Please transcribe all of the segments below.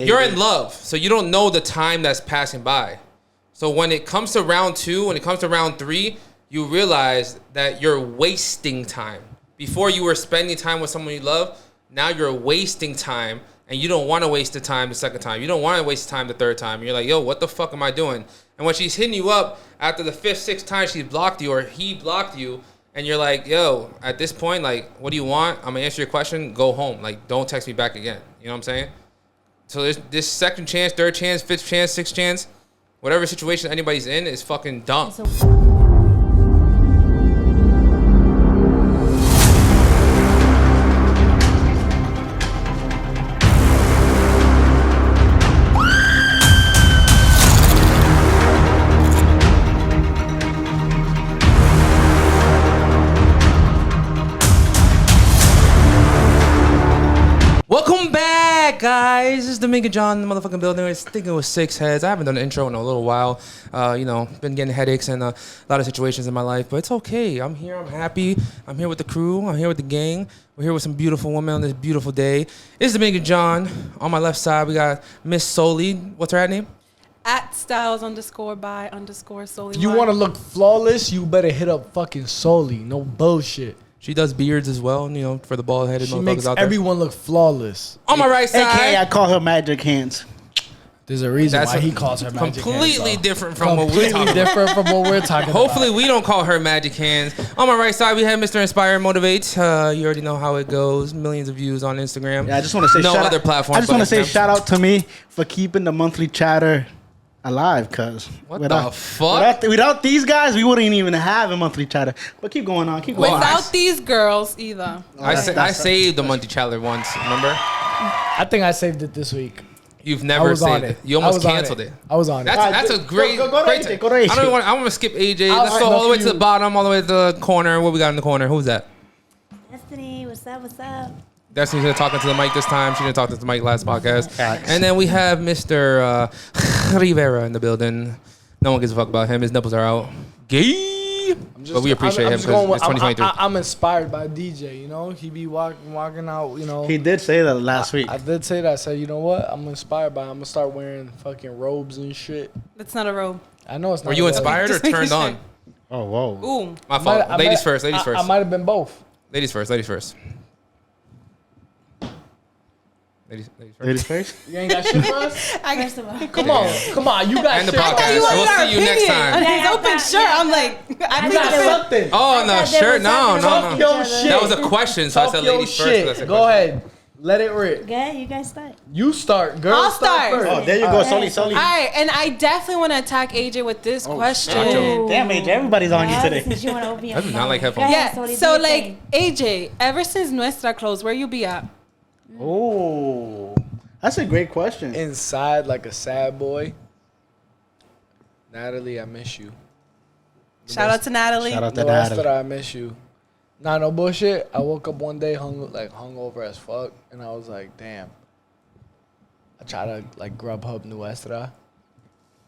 You're in love, so you don't know the time that's passing by. So when it comes to round 2, when it comes to round 3, you realize that you're wasting time. Before you were spending time with someone you love, now you're wasting time, and you don't want to waste the time the second time. You don't want to waste the time the third time. You're like, yo, what the fuck am I doing? And when she's hitting you up after the 5th, 6th time she's blocked you or he blocked you, and you're like, yo, at this point, like, what do you want? I'm going to answer your question. Go home. Like, don't text me back again. You know what I'm saying? So there's this second chance, third chance, 5th chance, 6th chance, whatever situation anybody's in is fucking dumb. Welcome back, guys. This is Domingo John, the motherfucking building. I think it was 6 heads. I haven't done an intro in a little while. Been getting headaches and a lot of situations in my life, but it's okay. I'm here. I'm happy. I'm here with the crew. I'm here with the gang. We're here with some beautiful women on this beautiful day. It's Domingo John. On my left side, we got Miss Soli. What's her name? @styles_by_Soli. If you want to look flawless, you better hit up fucking Soli. No bullshit. She does beards as well, you know, for the bald-headed She motherfuckers makes out there. everyone look flawless. On my right side, AKA, I call her magic hands. There's a reason That's why he calls her magic completely hands. different from what we're talking about. different from what we're talking Hopefully about. we don't call her magic hands. On my right side, we have Mr. Inspire and Motivate. You already know how it goes. Millions of views on Instagram. Yeah, I just want to say no shout other out, platform. I just want to say shout out to me for keeping the monthly chatter alive, cuz What the fuck? Without these guys, we wouldn't even have a monthly chatter. But keep going on, keep going on. Without these girls either. I saved the monthly chatter once. Remember? I think I saved it this week. You've never saved it. You almost canceled it. I was on it. That's a great. Go to great AJ, go to AJ. I want to skip AJ. I'll Let's go sign all the up way for to the you. bottom, all the way to the corner. What we got in the corner? Who's that? Destiny, what's up? What's up? Destiny's gonna talk into the mic this time. She didn't talk to the mic last podcast. Facts. And then we have Mr. Rivera in the building. No one gives a fuck about him. His nipples are out. Gay. But we appreciate him because it's 2023. I'm inspired by DJ. You know, he be walking out. You know, He did say that last week. I did say that. I said, you know what? I'm inspired by. I'm gonna start wearing fucking robes and shit. That's not a robe. I know it's not. Were you a robe. inspired or Just making turned sure. on? Oh, whoa. Ooh. My fault. Ladies first. Ladies I first. might have been both. Ladies first. Ladies first. Ladies first. Ladies first? You ain't got shit for us? First of all, Come on. You got And the shit. podcast. You We'll wanted our see you next opinion. time. His open shirt. I'm like, I You think got that's something. Oh, no, thought they shirt. were No, talking no, about no. each Your other. shit. That was a question, so I Talk said your ladies first. shit. That's a Go question. ahead. Let it rip. Good, you guys start. You start, girl. I'll start. first. Oh, there you go. Soli. All right, and I definitely want to attack AJ with this question. Damn, AJ, everybody's on you today. Since you want to open your I do not mouth. like headphones. Go ahead, Yeah, Soli, so do your like thing. AJ, ever since Nuestra closed, where you be at? Oh, that's a great question. Inside like a sad boy. Natalie, I miss you. Shout out to Natalie. Shout out to No, that's Natalie. that I miss you. Nah, no bullshit. I woke up one day hungover as fuck, and I was like, damn. I tried to like Grubhub Nuestra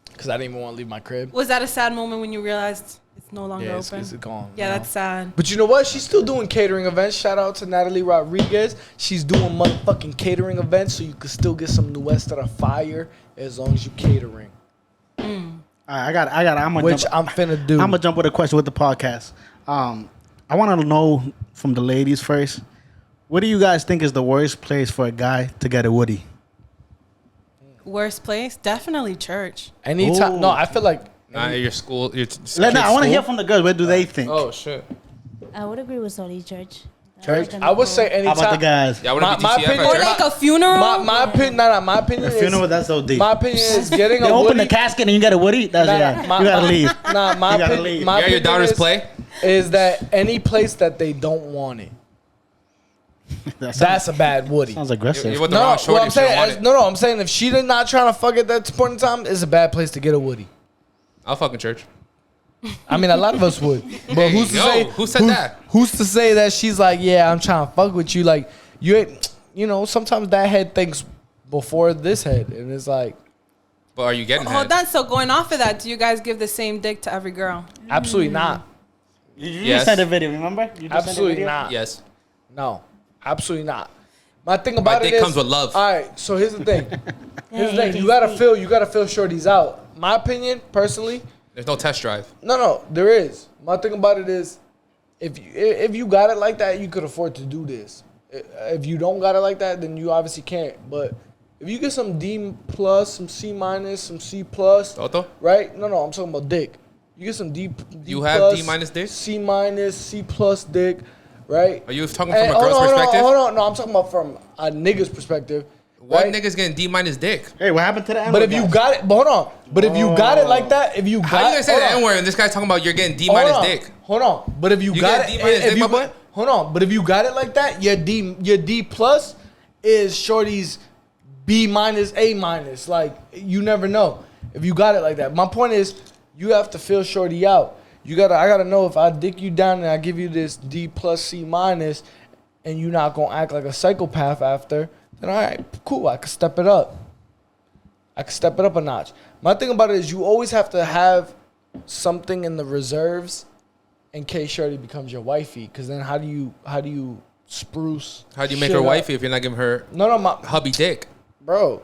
because I didn't even want to leave my crib. Was that a sad moment when you realized it's no longer Yeah, open? it's gone. Yeah, you know? that's sad. But you know what? She's still doing catering events. Shout out to Natalie Rodriguez. She's doing motherfucking catering events, so you can still get some Nuestra fire as long as you catering. All right, I got. I'm finna do. I'm gonna jump with a question with the podcast. I want to know from the ladies first. What do you guys think is the worst place for a guy to get a woody? Worst place? Definitely church. Anytime. Ooh. No, I feel like. Nah, your school. Your I want to hear from the girls. What do they think? Oh, shit. I would agree with Soli, church. Church. I would say How anytime. about the guys? Yeah, I want to be My DTF opinion- at Or church. like a funeral? My opinion. My opinion The is. funeral, that's so deep. My opinion is getting They a open woody. the casket and you get a woody. That's you gotta leave. Nah, my You gotta opinion. leave. My You got your opinion daughters is, play? Is that any place that they don't want it? That's a bad woody. Sounds aggressive. You're with the No, wrong shorty I'm if she don't saying, want it. no, I'm saying if she did not trying to fuck at that point in time, it's a bad place to get a woody. I'll fucking church. I mean, a lot of us would, but who's to Yo, say? who said that? Who's to say that she's like, yeah, I'm trying to fuck with you? Like you know, sometimes that head thinks before this head, and it's like, But are you getting head? Hold on. So going off of that, do you guys give the same dick to every girl? absolutely not, You Yes. sent a video, remember? You just sent a absolutely video? not. Yes. No, absolutely not. My thing about it dick is, comes with love. All right, so here's the thing. Here's the thing. AJ, You gotta speak. feel shorties out. My opinion, personally, There's no test drive. no, there is. My thing about it is, if you got it like that, you could afford to do this. If you don't got it like that, then you obviously can't. But if you get some D plus, some C minus, some C plus, Toto? right? No, I'm talking about dick. You get some D. You have plus, D minus dick? C minus, C plus dick, right? Are you talking from a hold girl's on, perspective? Hold on, no, I'm talking about from a nigga's perspective. What right? nigga's getting D minus dick? Hey, what happened to the N-word? But if you got it, but hold on. But if you got it like that, if you got, How you gonna say hold the on. N word and this guy's talking about you're getting D Hold minus on, dick? Hold on. But if you You got get it, D minus if dick, you my boy? hold on. But if you got it like that, your D plus is shorty's B minus, A minus. Like you never know if you got it like that. My point is, you have to feel shorty out. I gotta know if I dick you down and I give you this D plus C minus, and you not gonna act like a psychopath after. Then all right, cool. I can step it up. I can step it up a notch. My thing about it is you always have to have something in the reserves in case shorty becomes your wifey. Because then how do you spruce? How do you make shit her up? wifey if you're not giving her No, hubby dick? bro.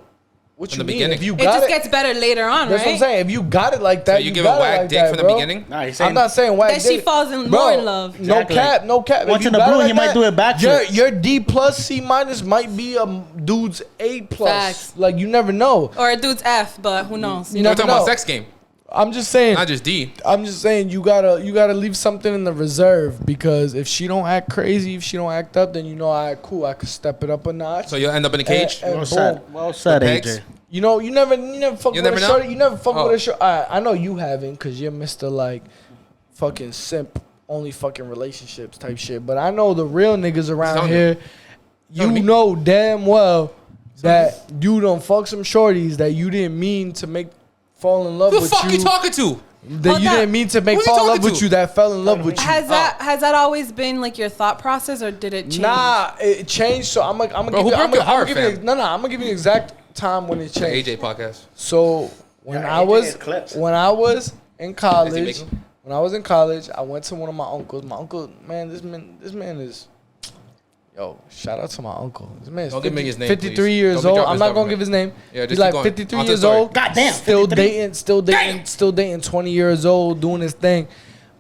What From you the mean? beginning. If you It got just it, gets better later on, that's right? what I'm saying. If you got it like that, So you give a got it whack like dick that, from the bro. beginning? Nah, he's saying I'm not saying whack Then she dick. falls more Bro, in love. No Exactly. cap, no cap. Once If in you the got blue, it he might do it backflip. Your D plus C minus might be a dude's A plus. Facts. Like you never know. Or a dude's F, but who knows? You We're never talking about know. sex game, I'm just saying. not just D. I'm just saying you gotta leave something in the reserve because if she don't act crazy, if she don't act up, then you know, all right, cool, I could step it up a notch. So you'll end up in a cage. And Well boom. said. Well said, With pegs? AJ. You know, you never fuck You with never a know? shorty. You never fuck Oh. with a shorty. I know you haven't because you're Mr. like fucking simp, only fucking relationships type shit. But I know the real niggas around Telling here. you. Telling You me. know damn well that you done fuck some shorties that you didn't mean to make fall in love Who the with fuck you. you talking to? That Hold you up. didn't mean to make Who you fall in love talking with to? you. That fell in love with you. Has that always been like your thought process, or did it change? Nah, it changed. So I'm gonna Bro, give who you. I'm broke your gonna heart, give you. fam? No, I'm gonna give you the exact time when it The changed. AJ podcast. So when Yeah, I AJ was is clips. when I was in college, making? when I was in college, I went to one of my uncles. My uncle, man, this man is. Yo, shout out to my uncle. This man is Don't give me his name, 53 please. years Don't be old. dropping I'm his not gonna government. give his name. Yeah, just He's keep like going. 53 On to the years story. old. God damn, Still 53? still dating 20 years old, doing his thing.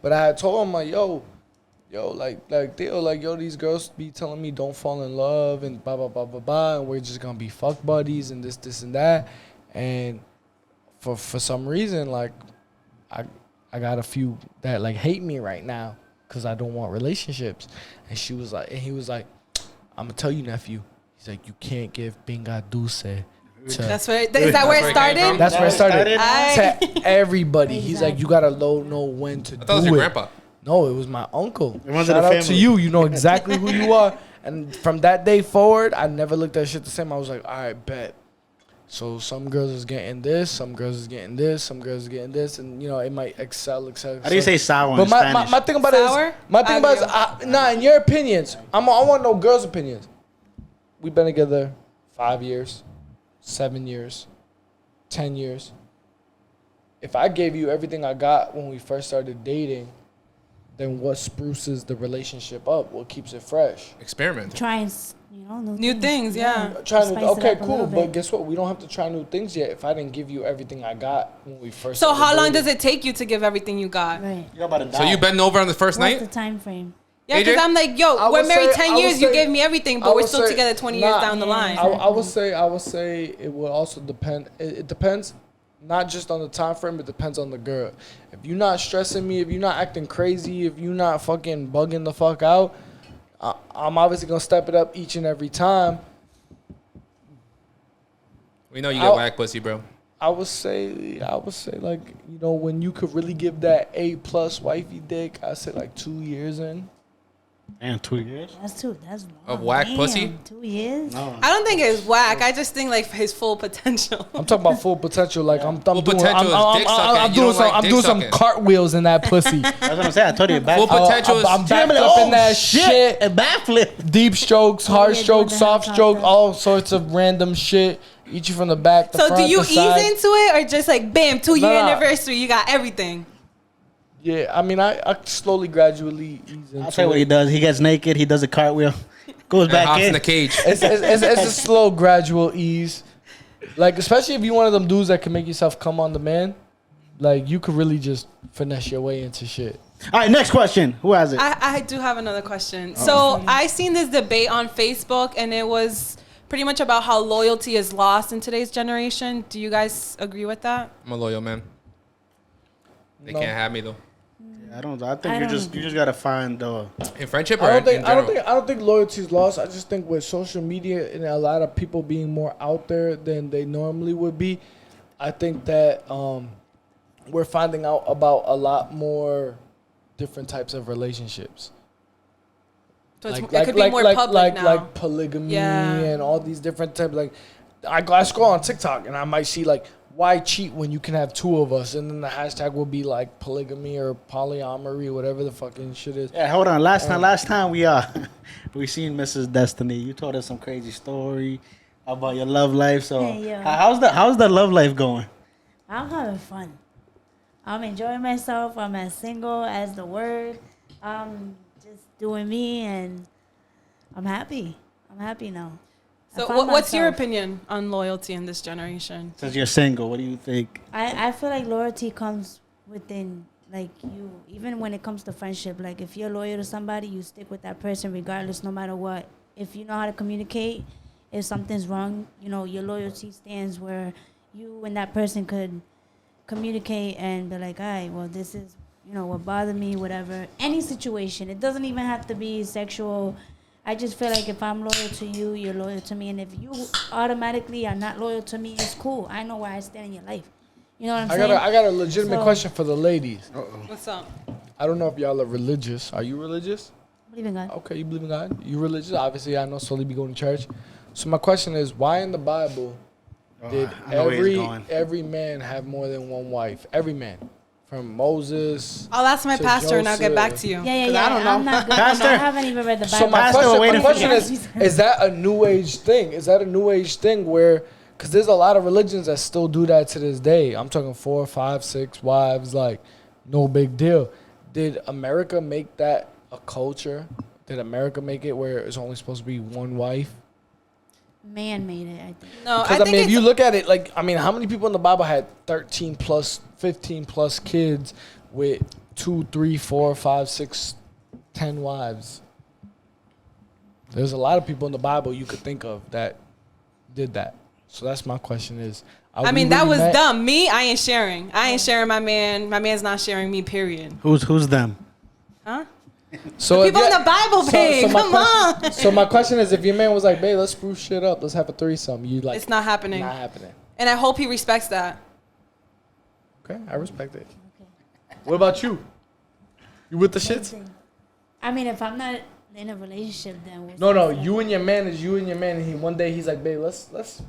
But I had told him like, yo, yo, these girls be telling me don't fall in love and blah blah blah blah blah, and we're just gonna be fuck buddies and this and that. And for some reason, like, I got a few that like hate me right now because I don't want relationships. And he was like, I'm gonna tell you, nephew. He's like, you can't give pinga dulce to. That's where. Is that where it where it came started? from? That's where it started. I- To everybody. He's like, you gotta know when to I thought it do was it. your grandpa. No, it was my uncle. It runs Shout in the out to family. you. You know exactly who you are. And from that day forward, I never looked at shit the same. I was like, all right, bet. So some girls is getting this, some girls is getting this, some girls is getting this, and you know it might excel. How do you say sour in But Spanish? my thing about Sour? it is, my thing about it is, nah. In your opinions, I want no girls' opinions. We've been together 5 years, 7 years, 10 years. If I gave you everything I got when we first started dating, then what spruces the relationship up? What keeps it fresh? Experiment. Trying, New things, yeah. Trying Spice to, it okay, up a cool, little but bit. guess what? We don't have to try new things yet if I didn't give you everything I got when we first So started how long dating. does it take you to give everything you got? Right. You're about to die. So you bending over on the first What's night? the time frame? Yeah, because AJ? I'm like, yo, I we're would married say- 10 I would years. You say- gave me everything, I but we're would still say- together 20 nah, years down the yeah. line. I would say it will also depend. It depends not just on the time frame. It depends on the girl. If you're not stressing me, if you're not acting crazy, if you're not fucking bugging the fuck out, I'm obviously gonna step it up each and every time. We know you get I'll- whack pussy, bro. I would say like, you know, when you could really give that A plus wifey dick, I say like 2 years in. And 2 years? That's long. Of whack Damn, pussy? 2 years? No. I don't think it's whack. I just think like his full potential. I'm talking about full potential. Like I'm doing, potential is dick sucking. I'm You doing don't some, like I'm dick doing some sucking. cartwheels in that pussy. That's what I'm saying. I told you. Full potential is I'm backed up in that shit. A backflip. Deep strokes, hard Yeah, strokes, doing the soft strokes, helicopter. all sorts of random shit. Eat you from the back, the So front, do you the side. ease into it, or just like bam, 2 year Nah. anniversary, you got everything? Yeah, I mean, I slowly, gradually ease into I'll tell you what he it. does. He gets naked. He does a cartwheel. Goes And back hops in in. the cage. It's a slow, gradual ease. Like, especially if you're one of them dudes that can make yourself come on demand, like, you could really just finesse your way into shit. All right, next question. Who has it? I do have another question. So I seen this debate on Facebook, and it was pretty much about how loyalty is lost in today's generation. Do you guys agree with that? I'm a loyal man. They No. can't have me though. I think you just gotta find the. In friendship or I don't in general? think loyalty is lost. I just think with social media and a lot of people being more out there than they normally would be, I think that we're finding out about a lot more different types of relationships. So it could be more public now. Like polygamy and all these different types. Like, I scroll on TikTok and I might see like, why cheat when you can have two of us? And then the hashtag will be like polygamy or polyamory, whatever the fucking shit is. Yeah, hold on. Last time we we seen Mrs. Destiny. You told us some crazy story about your love life. So Hey, yo. how's the love life going? I'm having fun. I'm enjoying myself. I'm as single as the word. I'm just doing me, and I'm happy. I'm happy now. I So found what's your myself. opinion on loyalty in this generation? Since you're single, what do you think? I feel like loyalty comes within, like, you, even when it comes to friendship. Like, if you're loyal to somebody, you stick with that person regardless, no matter what. If you know how to communicate, if something's wrong, you know, your loyalty stands where you and that person could communicate and be like, all right, well, this is, you know, what bothered me, whatever. Any situation. It doesn't even have to be sexual. I just feel like if I'm loyal to you, you're loyal to me. And if you automatically are not loyal to me, it's cool. I know where I stand in your life. You know what I'm saying? I got a legitimate So- question for the ladies. What's up? I don't know if y'all are religious. Are you religious? Believe in God. Okay, you believe in God. You religious? Obviously, I know Sully be going to church. So my question is, why in the Bible did I know where he's going. every man have more than one wife? Every man, from Moses. I'll ask my to pastor and I'll get back Joseph. to you. Yeah, 'Cause I don't know. I'm not good. Pastor. I haven't even read the Bible. So my Pastor, we're waiting question for you. is that a new age thing? Is that a new age thing where, because there's a lot of religions that still do that to this day. I'm talking 4, 5, 6 wives, like, no big deal. Did America make that a culture? Did America make it where it's only supposed to be one wife? Man made it, I think. No, Because, I I mean, think if you look at it, like, I mean, how many people in the Bible had 13 plus, 15 plus kids with 2, 3, 4, 5, 6, 10 wives? There's a lot of people in the Bible you could think of that did that. So that's my question is, I mean, that was dumb. Me, I ain't sharing. I ain't sharing my man. My man's not sharing me, period. Who's them? Huh? So People in the Bible, babe. my Come question- on. So my question is, if your man was like, babe, let's spruce shit up, let's have a threesome, you like, It's not happening. not happening. And I hope he respects that. Okay, I respect it. What about you? You with the shits? I mean, if I'm not in a relationship, then what's No, the- you and your man is you and your man, and he one day he's like, babe, let's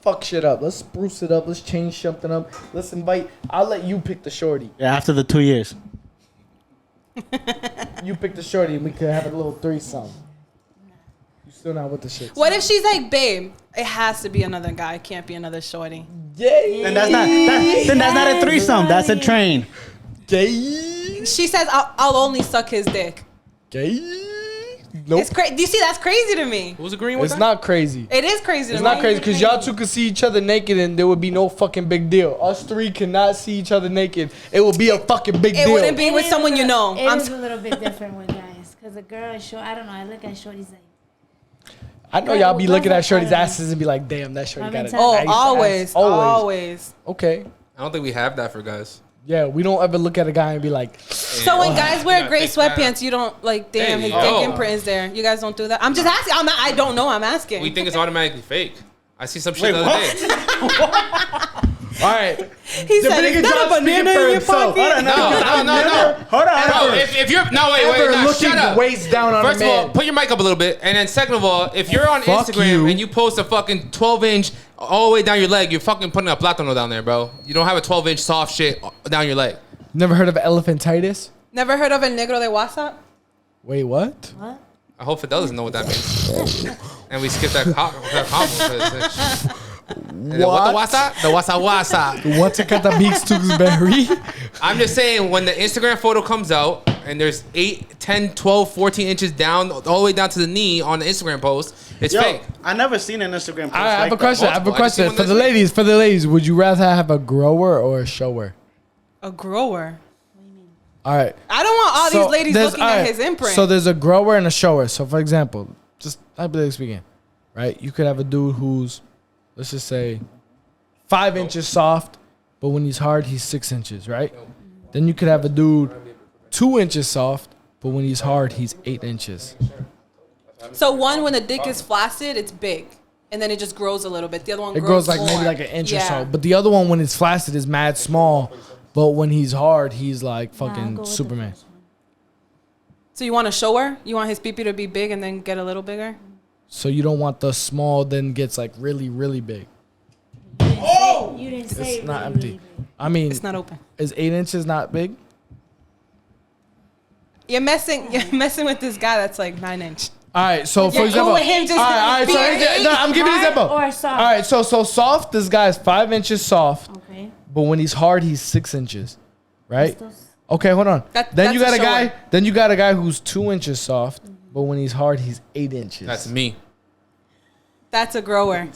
fuck shit up, let's spruce it up, let's change something up, let's invite. I'll let you pick the shorty. Yeah, after the 2 years. You pick the shorty, and we could have a little threesome. You still not with the shits? What if she's like, babe, it has to be another guy. It can't be another shorty. Gay. Then that's not a threesome. That's a train. Gay. She says, I'll only suck his dick. Gay. Nope. It's crazy. Do you see? That's crazy to me. Who's agreeing with It's that? not crazy. It is crazy It's to me. not crazy because y'all two could see each other naked and there would be no fucking big deal. Us three cannot see each other naked. It would be a fucking big It deal. wouldn't be It with is someone a you little- know. It I'm is a little bit different with guys. Because a girl is short. I don't know. I look at shorties like, I know y'all be looking at shorty's asses and be like, damn, that shorty got a Oh, nice always, ass. always. Okay. I don't think we have that for guys. Yeah, we don't ever look at a guy and be like, So when guys wear Yeah, gray think that. sweatpants, you don't like, damn, Hey, his yo. dick imprint is there. You guys don't do that. I'm just asking. I don't know. I'm asking. We think it's automatically fake. I see some shit Wait, the other day. all right. He said, Dominican "Is that John a speaking banana for in your himself. pocket?" No. Hold on. Bro, if you're Ever nah, looking shut up. waist down on First a of man. all, put your mic up a little bit, and then second of all, if you're on Fuck Instagram you. and you post a fucking 12-inch all the way down your leg, you're fucking putting a plátano down there, bro. You don't have a 12-inch soft shit down your leg. Never heard of elephantitis? Never heard of a negro de WhatsApp? Wait, what? what? I hope Fidel doesn't know what that means. And we skip that combo. What the WhatsApp? The WhatsApp. What's a cata beaks Tewksbury? I'm just saying when the Instagram photo comes out and there's 8, 10, 12, 14 inches down, all the way down to the knee on the Instagram post, it's fake. I never seen an Instagram post. I have a like question. that. I have a Multiple. I just question seen for one the this ladies. For the ladies, would you rather have a grower or a shower? A grower. All right. I don't want all these ladies looking at his imprint. So there's a grower and a shower. So for example, just hypothetically speaking, right? You could have a dude who's, let's just say, 5 inches soft, but when he's hard, he's 6 inches, right? Then you could have a dude 2 inches soft, but when he's hard, he's 8 inches. So one, when the dick is flaccid, it's big, and then it just grows a little bit. The other one It grows like more. maybe like an inch or Yeah. so. But the other one, when it's flaccid, is mad small. But when he's hard, he's like Nah, I'll fucking go with the Superman. first one. So you want a shower? You want his pee-pee to be big and then get a little bigger? So you don't want the small, then gets like really, really big. You didn't say It's not really, empty. really big. I mean, It's not open. is 8 inches not big? You're messing with this guy that's like 9 inch. All right, so for You're example, cool with him just all right, so being I'm giving you an Hard example. or soft? All right, so soft. This guy's 5 inches soft, Okay. but when he's hard, he's 6 inches, right? Still- Okay, hold on. Then you got that's a a guy. shower. Then you got a guy who's 2 inches soft, but when he's hard, he's 8 inches. That's me. That's a grower.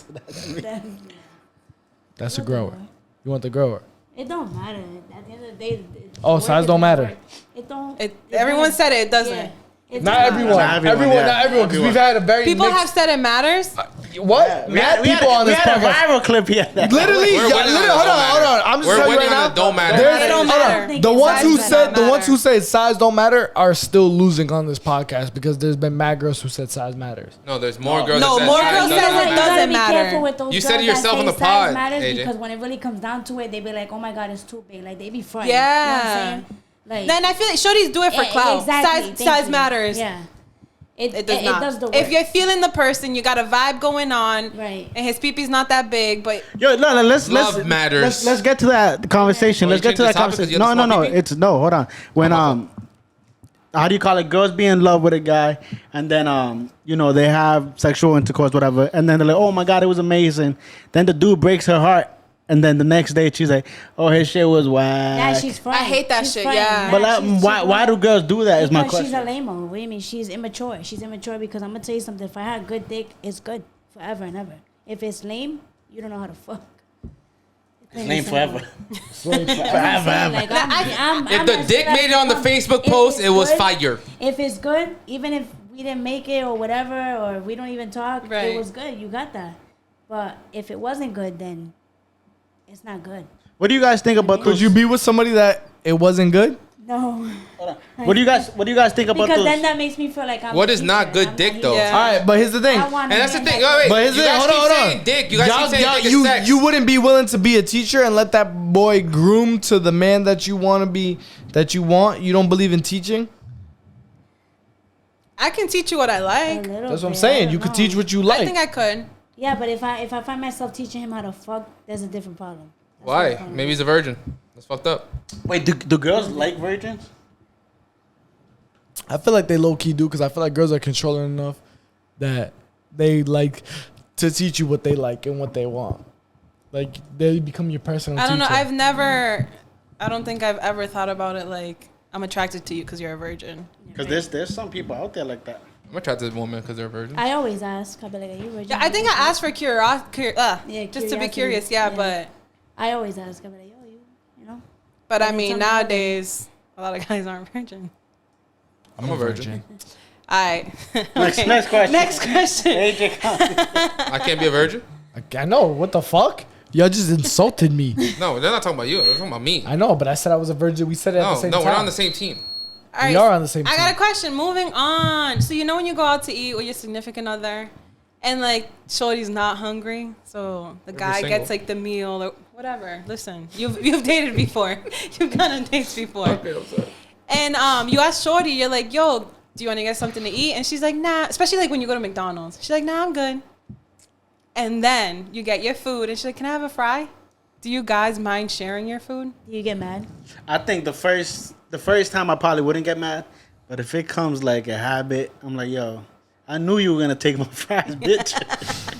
That's a grower. You want the grower? It don't matter. At the end of the day, Oh, size don't matter. It don't. Everyone doesn't- said it doesn't. Yeah. It Not doesn't everyone. matter. Not everyone. Because we've had a very People mixed, have said it matters. what? We had people on this We had a podcast. viral clip here. Literally, We're winning on hold the on. don't I'm matter. just We're telling you winning right on now. the don't matter. There's- It don't hold on. matter. The ones who Size said does the not ones who matter. said size don't matter are still losing on this podcast because there's been mad girls who said size matters. No, there's more girls. No, that more said girls size said doesn't it You matter. gotta doesn't be matter. careful with those You said it girls yourself that on the say pod, size matters AJ. because when it really comes down to it, they be like, "Oh my god, it's too big." Like they be front. Yeah. You know what I'm saying? Like Then I feel like shorties do it for Yeah, clout. exactly. Size Thank you. matters. Yeah. It does it not. does the work. If you're feeling the person, you got a vibe going on, Right. and his peepee's not that big, but Yo, no, let's Love matters. Let's get to that conversation. Oh, Let's you get to changed that the topic 'cause conversation. you had No, the no, small no. pee-pee? It's no. Hold on. When how do you call it? Girls be in love with a guy, and then you know, they have sexual intercourse, whatever, and then they're like, "Oh my god, it was amazing." Then the dude breaks her heart, and then the next day she's like, "Oh, his shit was whack." yeah, she's front. I hate that She's shit, front. yeah. But Nah, like, she's why do girls do that? Is my Because she's a question. lame-o. What do you mean? She's immature. She's immature because I'm gonna tell you something. If I had good dick, it's good forever and ever. If it's lame, you don't know how to fuck. Plain Lame and simple. forever. That's what I'm saying. Like, I'm If the as dick good as made it on the come. Facebook If post, it's it was good- fire. If it's good, even if we didn't make it or whatever, or we don't even talk, Right. it was good. You got that. But if it wasn't good, then it's not good. What do you guys think about Could those? you be with somebody that it wasn't good? No. What do you guys think about Because those? then that makes me feel like I'm What a is not teacher. good I'm dick, not though? here. Yeah. All right, but here's the thing. I want And that's the a thing. man Wait, But here's you the guys hold on, keep hold saying on. dick. You guys keep saying dick is sex. you wouldn't be willing to be a teacher and let that boy groom to the man that you want to be, that you want. You don't believe in teaching. I can teach you what I A like. little That's what I'm bit, I saying. don't You could know. teach what you I like. think I could. Yeah, but if I find myself teaching him how to fuck, there's a different problem. That's what Why? I'm talking Maybe he's a virgin. That's fucked up. Wait, do girls like virgins? I feel like they low key do because I feel like girls are controlling enough that they like to teach you what they like and what they want. Like they become your personal I don't know. teacher. I don't think I've ever thought about it like I'm attracted to you because you're a virgin. Because there's some people out there like that. I'm attracted to women because they're virgins. I always ask. I'll be like, are you virgin? Yeah, I think I asked for Yeah, just to be curiosity. curious. Yeah, I always ask. I'll be like, yo, you know? but I Every mean time nowadays a lot of guys aren't virgin. I'm a virgin. All right. Next question. Next question. AJ, come. I can't be a virgin? I know. What the fuck? Y'all just insulted me. No, they're not talking about you. They're talking about me. I know, but I said I was a virgin. We said it at the No, same no, time. we're not on the same team. All right. We are on the same I got team. a question. Moving on. So you know when you go out to eat with your significant other, and like Shorty's not hungry, so the guy single. gets like the meal or whatever. Listen, you've dated before. You've gone on dates before. Okay, I'm sorry. And you ask Shorty, you're like, yo, do you want to get something to eat? And she's like, nah. Especially like when you go to McDonald's. She's like, nah, I'm good. And then you get your food, and she's like, can I have a fry? Do you guys mind sharing your food? Do you get mad? I think the first time I probably wouldn't get mad, but if it comes like a habit, I'm like, yo, I knew you were gonna take my fries, bitch.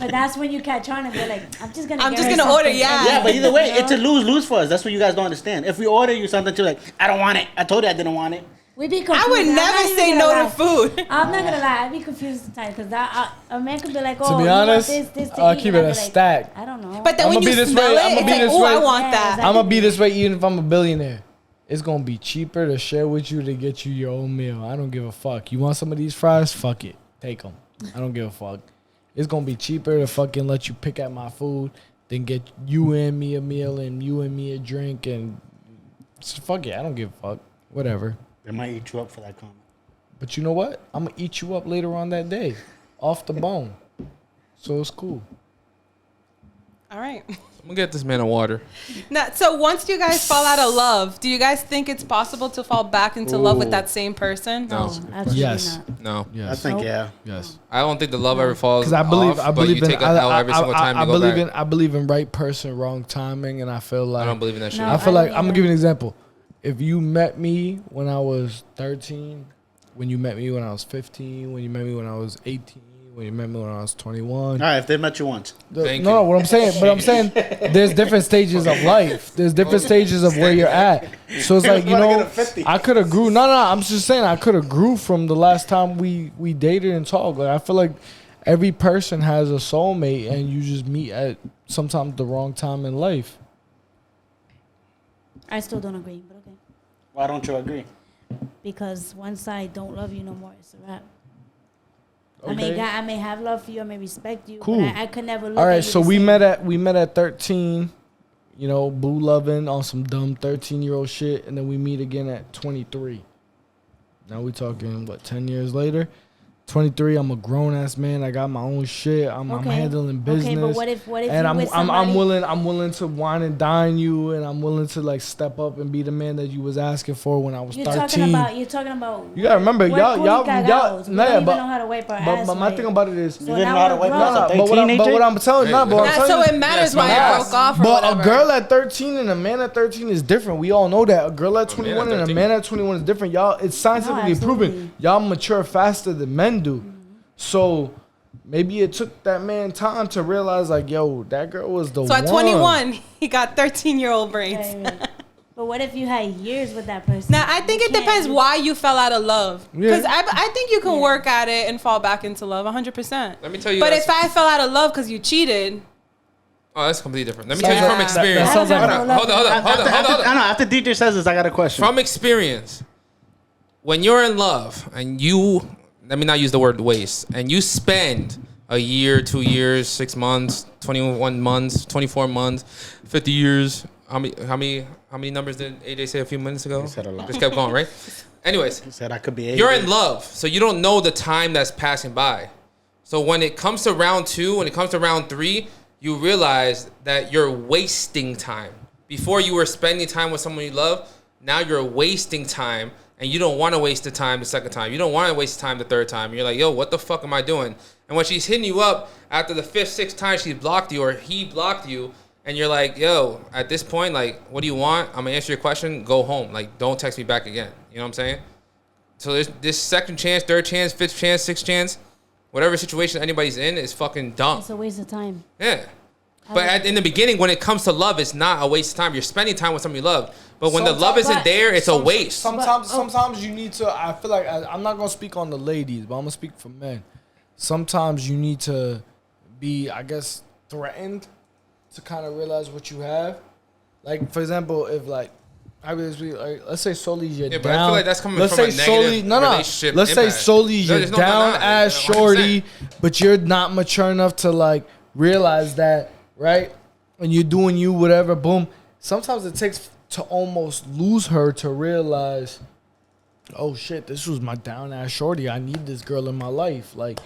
But that's when you catch on and be like, I'm just gonna I'm get just her gonna order, something. yeah. Yeah, but either way, You know? it's a lose-lose for us. That's what you guys don't understand. If we order you something, you're like, I don't want it. I told you I didn't want it. We be confused. I would I'm not never even say gonna no lie. to food. I'm not gonna lie. I'd be confused sometimes because a man could be like, oh, To be you want honest, this to I'll eat, keep and it I'd a be like, stack. I don't know. But then I'ma when you be this smell way, it, I'ma it's be like, this oh, I way. want Yeah, that. exactly. I'm gonna be this way even if I'm a billionaire. It's gonna be cheaper to share with you to get you your own meal. I don't give a fuck. You want some of these fries? Fuck it. Take them. I don't give a fuck. It's gonna be cheaper to fucking let you pick at my food than get you and me a meal and you and me a drink and fuck it. I don't give a fuck. Whatever. They might eat you up for that comment. But you know what? I'm gonna eat you up later on that day, off the bone. So it's cool. All right. I'm gonna get this man a water. Now, so once you guys fall out of love, do you guys think it's possible to fall back into love with Ooh. that same person? No. Absolutely Yes. not. No, Yes. I think, Nope. yeah. Yes. I don't think the love ever falls Because I believe, off, I believe but in, you take an L every single time you go believe back. in, I believe in right person, wrong timing, and I feel like I don't believe in that shit. No. I feel I like don't I'm gonna either. give you an example. If you met me when I was 13, when you met me when I was 15, when you met me when I was 18, when you met me when I was 21. All right, if they met you once. Thank No, you. what I'm saying, but I'm saying there's different stages of life. There's different stages of where you're at. So it's like, you Wanna get know, a 50. I could have grew. No, I'm just saying I could have grew from the last time we dated and talked. Like I feel like every person has a soulmate, and you just meet at sometimes the wrong time in life. I still don't agree, but okay. Why don't you agree? Because once I don't love you no more, it's a wrap. Okay. I may have love for you, I may respect you, Cool. but I could never look All at right, you so the we same. met at 13, you know, boo loving on some dumb 13-year-old shit, and then we meet again at 23. Now we talking what 10 years later? 23, I'm a grown ass man. I got my own shit. I'm Okay. handling business. Okay, but what if and you with somebody? I'm willing to wine and dine you, and I'm willing to like step up and be the man that you was asking for when I was You're 13. talking about. You gotta remember, we're y'all, coolie y'all, cagados. We nah, don't even but- know how to wipe our but ass. my right? thing about it is, So You didn't now know how to we're wipe grown. ass at but what 13, I'm telling you, Hey, but what I'm Nah, telling so you, it matters Yeah, why smart you ass. broke off or but whatever. a girl at 13 and a man at 13 is different. We all know that. A girl at A man 21 at and a 13. man at 21 is different. Y'all, it's scientifically absolutely. proven. Y'all mature faster than men do. So maybe it took that man time to realize, like, yo, that girl was the one. So at 21, he got 13-year-old brains. Right. But what if you had years with that person? Now, I think You it depends can't- why you fell out of love. Yeah. Because I think you can Yeah. work at it and fall back into love 100%. Let me tell you. But that's- if I fell out of love because you cheated, oh, that's completely different. Let me Sounds tell you from like- experience. that sounds like- Hold on. I know. After DJ says this, I got a question. From experience, when you're in love and you, let me not use the word waste, and you spend a year, 2 years, 6 months, 21 months, 24 months, 50 years. How many numbers did AJ say a few minutes ago? He said a lot. Just kept going, right? Anyways, He said I could be. you're in love, so you don't know the time that's passing by. So when it comes to round 2, when it comes to round 3, you realize that you're wasting time. Before you were spending time with someone you love, now you're wasting time, and you don't want to waste the time the second time. You don't want to waste time the third time. You're like, yo, what the fuck am I doing? And when she's hitting you up after the 5th, 6th time she's blocked you or he blocked you, and you're like, yo, at this point, like, what do you want? I'm gonna answer your question. Go home. Like, don't text me back again. You know what I'm saying? So there's this second chance, third chance, 5th chance, 6th chance, whatever situation anybody's in is fucking dumb. It's a waste of time. Yeah. But in the beginning, when it comes to love, it's not a waste of time. You're spending time with somebody you love. But when the love isn't But- there, it's a waste. Sometimes you need to. I feel like I'm not gonna speak on the ladies, but I'm gonna speak for men. Sometimes you need to be, I guess, threatened to kind of realize what you have. Like, for example, if like, let's say solely you're Yeah, down. but I feel like that's coming let's from a say negative solely, no. relationship Let's say impact. solely you're There's no down denying it, as 100%. shorty, but you're not mature enough to like realize that, right? And you're doing you, whatever, boom. Sometimes it takes to almost lose her to realize, oh shit, this was my down ass shorty. I need this girl in my life, like,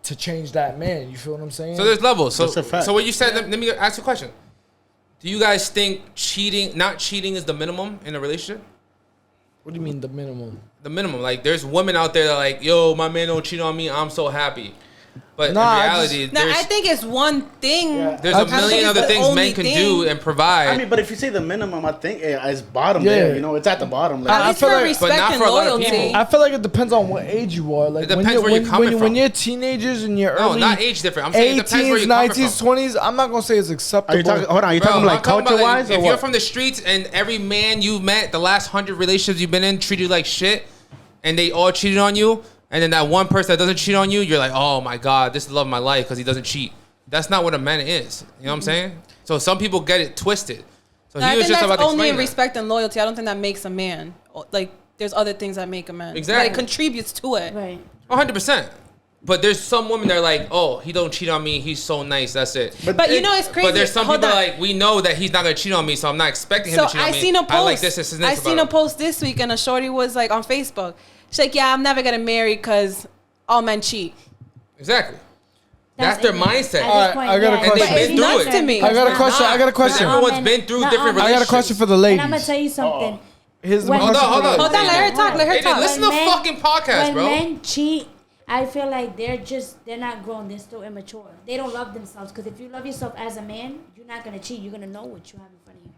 to change that man. You feel what I'm saying? So there's levels. So, That's a fact. so what you said, let me ask you a question. Do you guys think not cheating is the minimum in a relationship? What do you mean the minimum? The minimum. Like, there's women out there that are like, yo, my man don't cheat on me. I'm so happy. But Nah, in reality, Now, I think it's one thing. there's I a just million think other it's the things only men can thing. do and provide. I mean, but if you say the minimum, I think it's bottom Yeah. there. You know, it's at the bottom. Like, At I least feel for like- respect But not and for a lot of loyalty. people. I feel like it depends on what age you are. Like It depends where you're coming when from. you're teenagers and you're no, early not age different. I'm saying it depends where 18s, you're coming 19s, from. 20s. I'm not gonna say it's acceptable. are you talking? Hold on, are you Bro, talking I'm like talking about, culture wise or if what? you're from the streets and every man you've met, the last 100 relationships you've been in, treat you like shit, and they all cheated on you, and then that one person that doesn't cheat on you, you're like, oh my god, this is the love of my life because he doesn't cheat. That's not what a man is. You know what I'm saying? So some people get it twisted. So No, I he was think just that's about to only explain in that. respect and loyalty. I don't think that makes a man. Like, there's other things that make a man. Exactly. Like, contributes to it. Right. 100%. But there's some women that are like, oh, he don't cheat on me. He's so nice. That's it. But you know, it's crazy. But there's some Hold people on. like, we know that he's not gonna cheat on me, so I'm not expecting him So to cheat on I me. seen a post. I like this and this. I seen a post this week, and a shorty was like on Facebook. She's like, "Yeah, I'm never gonna marry because all men cheat." Exactly. That's their ignorant. mindset. At All right, this point, I got a yeah. question. But And they've it's been through not it. to me. I got a It's question. not. I got a question. Because everyone's men- been through nuh-uh. different I got a relationships. question for the And ladies. I'm gonna tell you something. Here's the When- question. Hold on. Hold on, let her talk. Let her Hey, talk. listen to When men- fucking podcast, when bro. men cheat, I feel like they're not grown. They're still immature. They don't love themselves. Because if you love yourself as a man, you're not gonna cheat. You're gonna know what you have in front of you,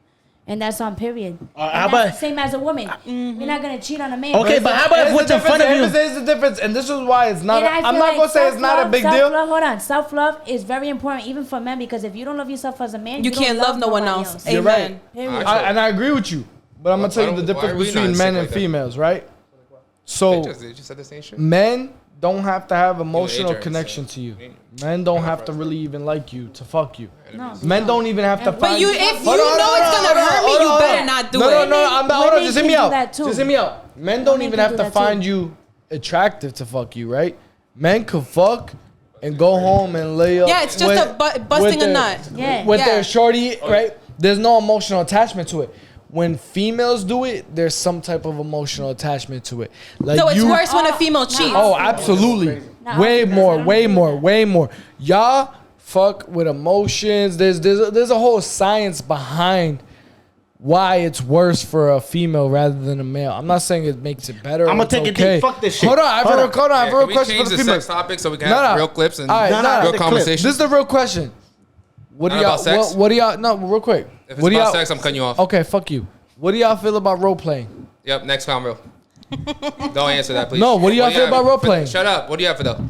and that's on period. how And that's about- the same as a woman. You're not gonna cheat on a man. Okay, but how about if Here's what's the in front of difference. you? Here's the difference, and this is why it's not. And I I'm feel not like gonna say it's not a big deal. self-love, hold on. Self-love is very important, even for men, because if you don't love yourself as a man, You don't can't love no one nobody else. You're Amen. right. Period. I- And I agree with you, but I'm gonna tell you the Why difference are we between not men sick and like that? females, right? So They just said the same shit. men don't have to have emotional Adrian connection said. to you. Men don't have to really even like you to fuck you. No. Men don't even have to But find But you, if you Hold on, know hold it's on, gonna hold on, hurt me, hold you on, better hold on. not do No, it. no, no. Hold on. Women Just hear can me do out. that too. Just hear me out. Men don't Women even can have do to that find too. you attractive to fuck you, right? Men could fuck and go home and lay up. Yeah, it's just with- a busting with a their- nut. Yeah. With Yeah. their shorty, right? There's no emotional attachment to it. When females do it, there's some type of emotional attachment to it. Like So it's you, worse when a female cheats. Oh, absolutely. Nah, Way I more, don't way do more, that. way more. Y'all fuck with emotions. There's a whole science behind why it's worse for a female rather than a male. I'm not saying it makes it better. I'ma It's take it okay. deep. Fuck this shit. Hold on, I have Hold a on. hold on. I have a real Can we question for change the the female. sex topic so we can No, have no. real clips and All right, No, no, real the clip. conversation? This is the real question. What do Not y'all? about sex? What do y'all? No, real quick. If it's What do about y'all? sex, I'm cutting you off. Okay, fuck you. What do y'all feel about role playing? Yep, next convo. Don't answer that, please. No, what do y'all feel have? about role playing? Shut up. What do you have for though?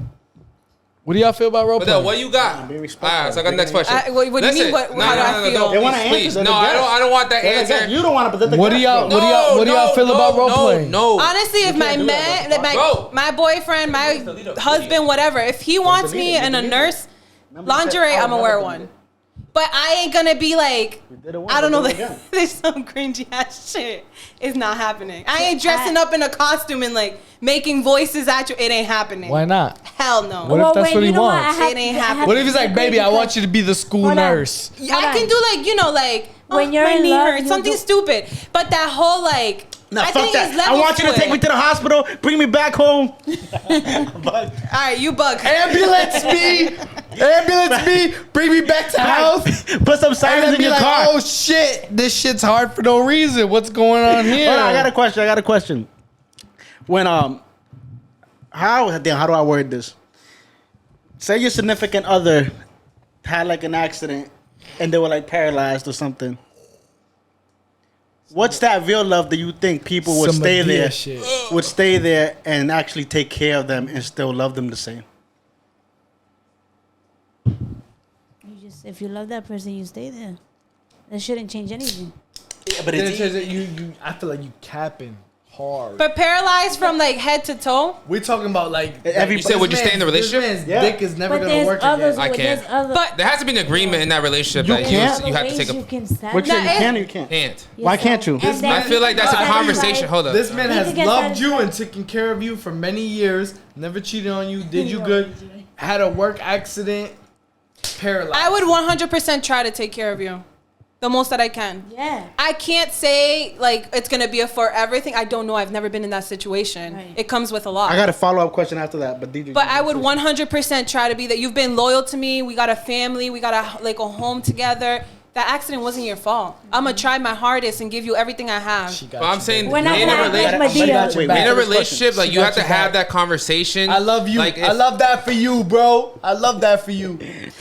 What do y'all feel about role Fidel, playing? what you got? be All respectful. right, so I got the next question. What do you mean, what- how do I feel? No, They wanna please, answer, please. they're No, the I guest. don't want that They're the guest. answer. You don't want to, but they're the What do guest, y'all? bro. What do y'all feel about role playing? No. Honestly, if my can't do man, that, like bro. my boyfriend, my husband, whatever, if he wants me in a nurse lingerie, I'm gonna wear one. But I ain't gonna be like, did it once, I don't know, do it like, again. there's some cringy ass shit. It's not happening. I ain't dressing up in a costume and like making voices at you. It ain't happening. Why not? Hell no. What if that's wait, what he you know what? wants? I have- It ain't I have happening. What to if he's like, disagree baby, I because- want you to be the school Hold on. nurse? I can do like, you know, like, When you're my in knee love, hurts, you something do- stupid. But that whole like, Nah, I fuck think that. there's I levels want you to to take it. me to the hospital, bring me back home. All right, you bug. Ambulance me! Ambulance me! Bring me back to house! Put some And sirens then in be your like, car. oh shit, this shit's hard for no reason. What's going on here? Hold on, I got a question. When how do I word this? Say your significant other had like an accident and they were like paralyzed or something. What's that real love that you think people would Some stay Medea there, shit. would stay there and actually take care of them and still love them the same? If you love that person, you stay there. That shouldn't change anything. Yeah, but Then it's it says that I feel like you capping hard. But paralyzed from like head to toe. We're talking about like You said, would you stay in the relationship? This man's Yeah. dick is never But gonna there's work others. again. I can't. There's other, But There has to be an agreement in that relationship You that can't? you have to take you a. can set Which Nah, you it- can or you can't? Can't. Why can't you? And then I feel like that's a you can conversation. satisfy- Hold up. This man You has can get loved you satisfied. and taken care of you for many years, never cheated on you, did you good, had a work accident, paralyzed. I would 100% try to take care of you, the most that I can. Yeah. I can't say like it's gonna be a forever thing. I don't know. I've never been in that situation. Right. It comes with a lot. I got a follow-up question after that, but DJ. But I would 100% try to be that. You've been loyal to me. We got a family. We got a home together. that accident wasn't your fault. I'm gonna try my hardest and give you everything I have. But I'm saying We're not in gonna a act like Madea. in a relationship, like She you got have to your have back. that conversation. I love you. Like, I love that for you, bro. I love that for you.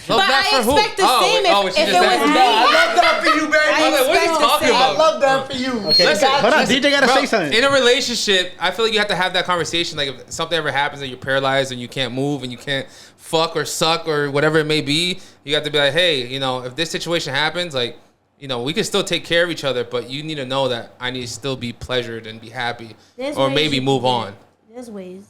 But I expect the same if she it just was said- me. I love that for you, baby. I What are you expect the talking same. about? I love that for you. Okay, Listen, hold on. DJ gotta Bro, say something. in a relationship, I feel like you have to have that conversation. Like if something ever happens and you're paralyzed and you can't move and you can't fuck or suck or whatever it may be, you have to be like, hey, you know, if this situation happens, like, you know, we can still take care of each other, but you need to know that I need to still be pleasured and be happy, There's or ways maybe you move can on. get- There's ways.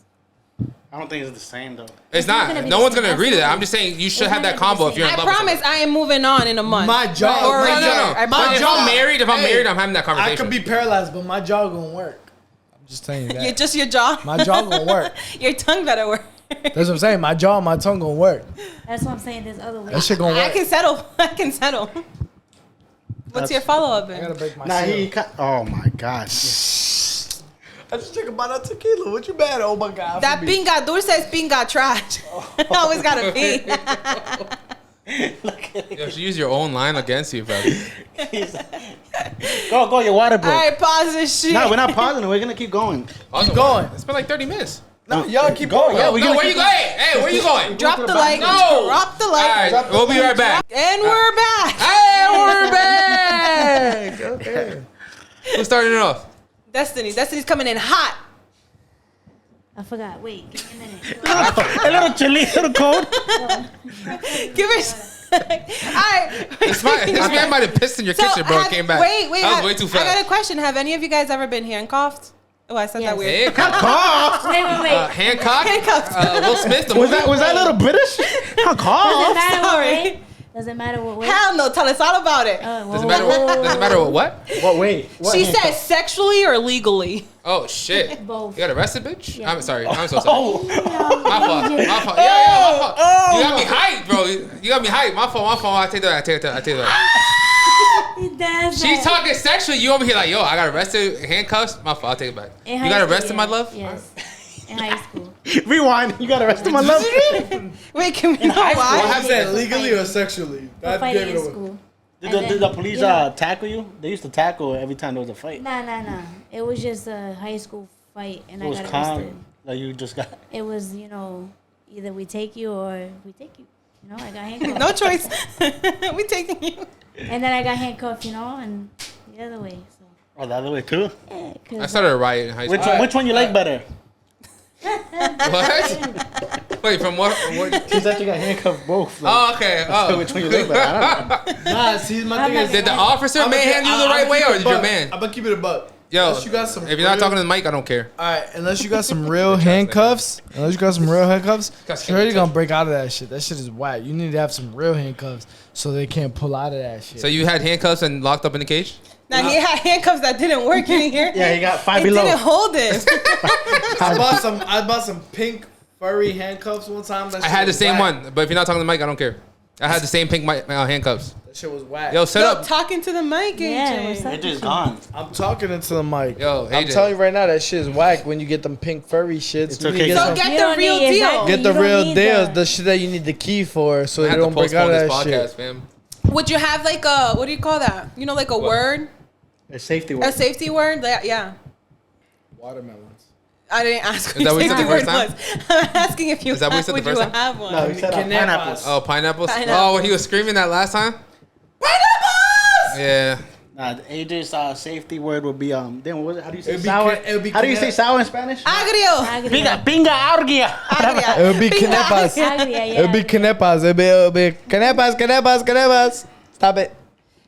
I don't think it's the same though. It's not not. gonna be No the one's same. gonna agree to that. Absolutely. I'm just saying you should It's have not that gonna be combo the if you're in I love with promise someone. I am moving on in a month. My job. Or a my year. job. I But promise. if I'm married, I'm having that I conversation. could be paralyzed, but my jaw gonna work. I'm just telling you that. You're just your jaw. My jaw gonna work. Your tongue better work. That's what I'm saying. My jaw and my tongue gonna work. That's what I'm saying. There's other ways. That shit gonna I work. can settle. I can settle. What's your follow up? I gotta break my Nah, seal. oh my gosh. I just took about a tequila. What you mad? Oh my god. That pinga dulce is pinga trash. Always gotta be. You should use your own line against you, bro. Go, your water All broke. right, pause this shit. No, we're not pausing it. We're gonna keep going. Also, going. It's been like 30 minutes. No, y'all keep Go, going. yeah, we No, gonna where you keep going? Hey, where you going? Drop the like. No. Drop the All like. right, we'll be right back. And we're back. Hey, we're back. Okay. Who's starting it off? Destiny. Destiny's coming in hot. I forgot. Wait, give me a minute. A little chilly, a little cold. Give her. All right. This man might have pissed in your kitchen, bro. and came back. Wait. That was way too I got fast. a question. Have any of you guys ever been handcuffed? Oh, I said that Yes. weird. Hancock. Wait. Hancock. Handcuffed. Will Smith. The Was movie? that a little British? Doesn't Call. matter what sorry. way. Doesn't matter what way. Hell no. Tell us all about it. Doesn't matter what? Doesn't matter what? What? Wait. What She handcuff? said sexually or legally. Oh shit! Both. You got arrested, bitch? Yeah. I'm sorry. I'm so sorry. Oh, My fault. My fault. Yeah, my fault. You got me hyped, bro. You got me hyped. My fault. I take that. I take that. That's She's it. talking sexually. You over here like, yo, I got arrested, handcuffs. My fault. I'll take it back. In You high got school, arrested, my yes. love? Yes. In high school. rewind. You got arrested, my love. Wait, can we know What why? happened? That legally or sexually? For That fighting gave in it away. school. Did the police you know- tackle you? They used to tackle every time there was a fight. Nah. It was just a high school fight, and It I was got calm. arrested. Like you just got. It was, either we take you or we take you. I got handcuffed. No choice. We taking you. And then I got handcuffed, and the other way. So, Oh, the other way too. yeah, 'cause I started a riot in high school. Which one you like better? What? Wait, from what? She said you got handcuffed both. Like, Oh, okay. Oh. which one you like better? I don't know. Nah, see, my thing is. Did the officer manhandle you the right way, or did your man? I'm gonna keep it a buck. Yo, Unless you got some if you're not real- talking to the mic, I don't care. All right, unless you got some real handcuffs, Shorty gonna break out of that shit. That shit is whack. You need to have some real handcuffs so they can't pull out of that shit. So you had handcuffs and locked up in the cage? Now he had handcuffs that didn't work. You didn't hear? Yeah, he got five It below. didn't hold it. I bought some pink furry handcuffs one time. That I shit had the was same whack. one, but if you're not talking to the mic, I don't care. I had the same pink handcuffs. That shit was whack. Yo, set Yo, up. talking to the mic, Yeah, AJ. what's up? It just gone. I'm talking into the mic. Yo, I'm AJ. telling you right now, that shit is whack when you get them pink furry shits. It's You need okay. to So some- get You the don't real need- deal. exactly. Get the You don't real need deals, that. the shit that you need the key for, so I they had to don't break out postpone of this that podcast, shit. fam. Would you have like a, what do you call that? Like a word? A safety A word. safety word? Yeah. Watermelons. I didn't ask Is that what you said safety the first word was. I'm asking if you Is that what you said the would you first time? have one? No, he said pineapples. Oh, pineapples? Pineapple. Oh, when he was screaming that last time? Pineapples! Yeah. Nah, AJ's safety word would be Damn, what was it? How do you say It'd be sour? ca- it'd be How do you say cana- sour in Spanish? Agrio. Agria. Pinga argia. Agria. It would be Pinga. canepas. Agria, yeah. It would be canepas. It would be canepas. Stop it.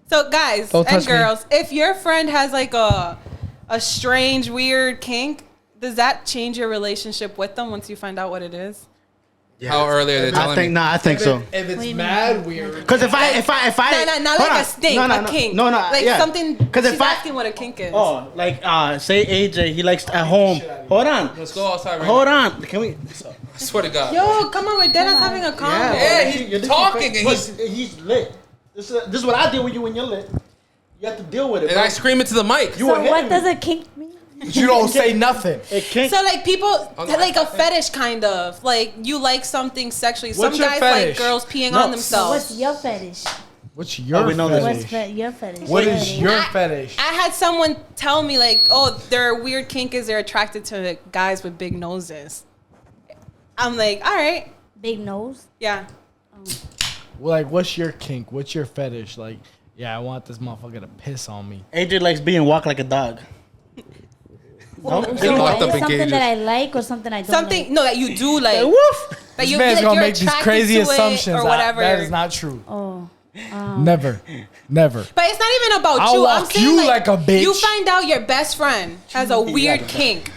So guys Don't and touch me. girls, if your friend has like a strange, weird kink, does that change your relationship with them once you find out what it is? How early are they telling me? I think so. If it's Wait, mad weird. Because if I No, not hold like on. a stink, a kink. No, Like yeah. something. 'Cause She's if I asking what a kink is. oh, like say AJ, he likes at home. Hold on, Let's go outside right hold on. Can we? I swear to God. Yo, come on, we're dead ass having a convo. Yeah, he's talking and he's lit. This is what I deal with you when you're lit. You have to deal with it. And bro. I scream into the mic. You were So hitting what me. does a kink mean? You don't say nothing. It can't. So like people Oh, no, like I- a fetish kind of like you like something sexually. Some What's your guys like fetish? girls peeing No. on themselves. What's your fetish? What's your we know this. fetish? Your fetish? What is your I- fetish? I had someone tell me like, oh, their weird kink is they're attracted to guys with big noses. I'm like, all right, Big nose? yeah. Like, what's your kink? What's your fetish? Like, yeah, I want this motherfucker to piss on me. AJ likes being walked like a dog. So Getting locked up it's in something cages. that I like or something I don't Something like? no that you do like. Woof. That This you man's like gonna you're make these attracted crazy to it assumptions. or whatever. That is not true. Oh. Never. But it's not even about I'll you. I'm walk saying you like, like a bitch. you find out your best friend has a weird kink.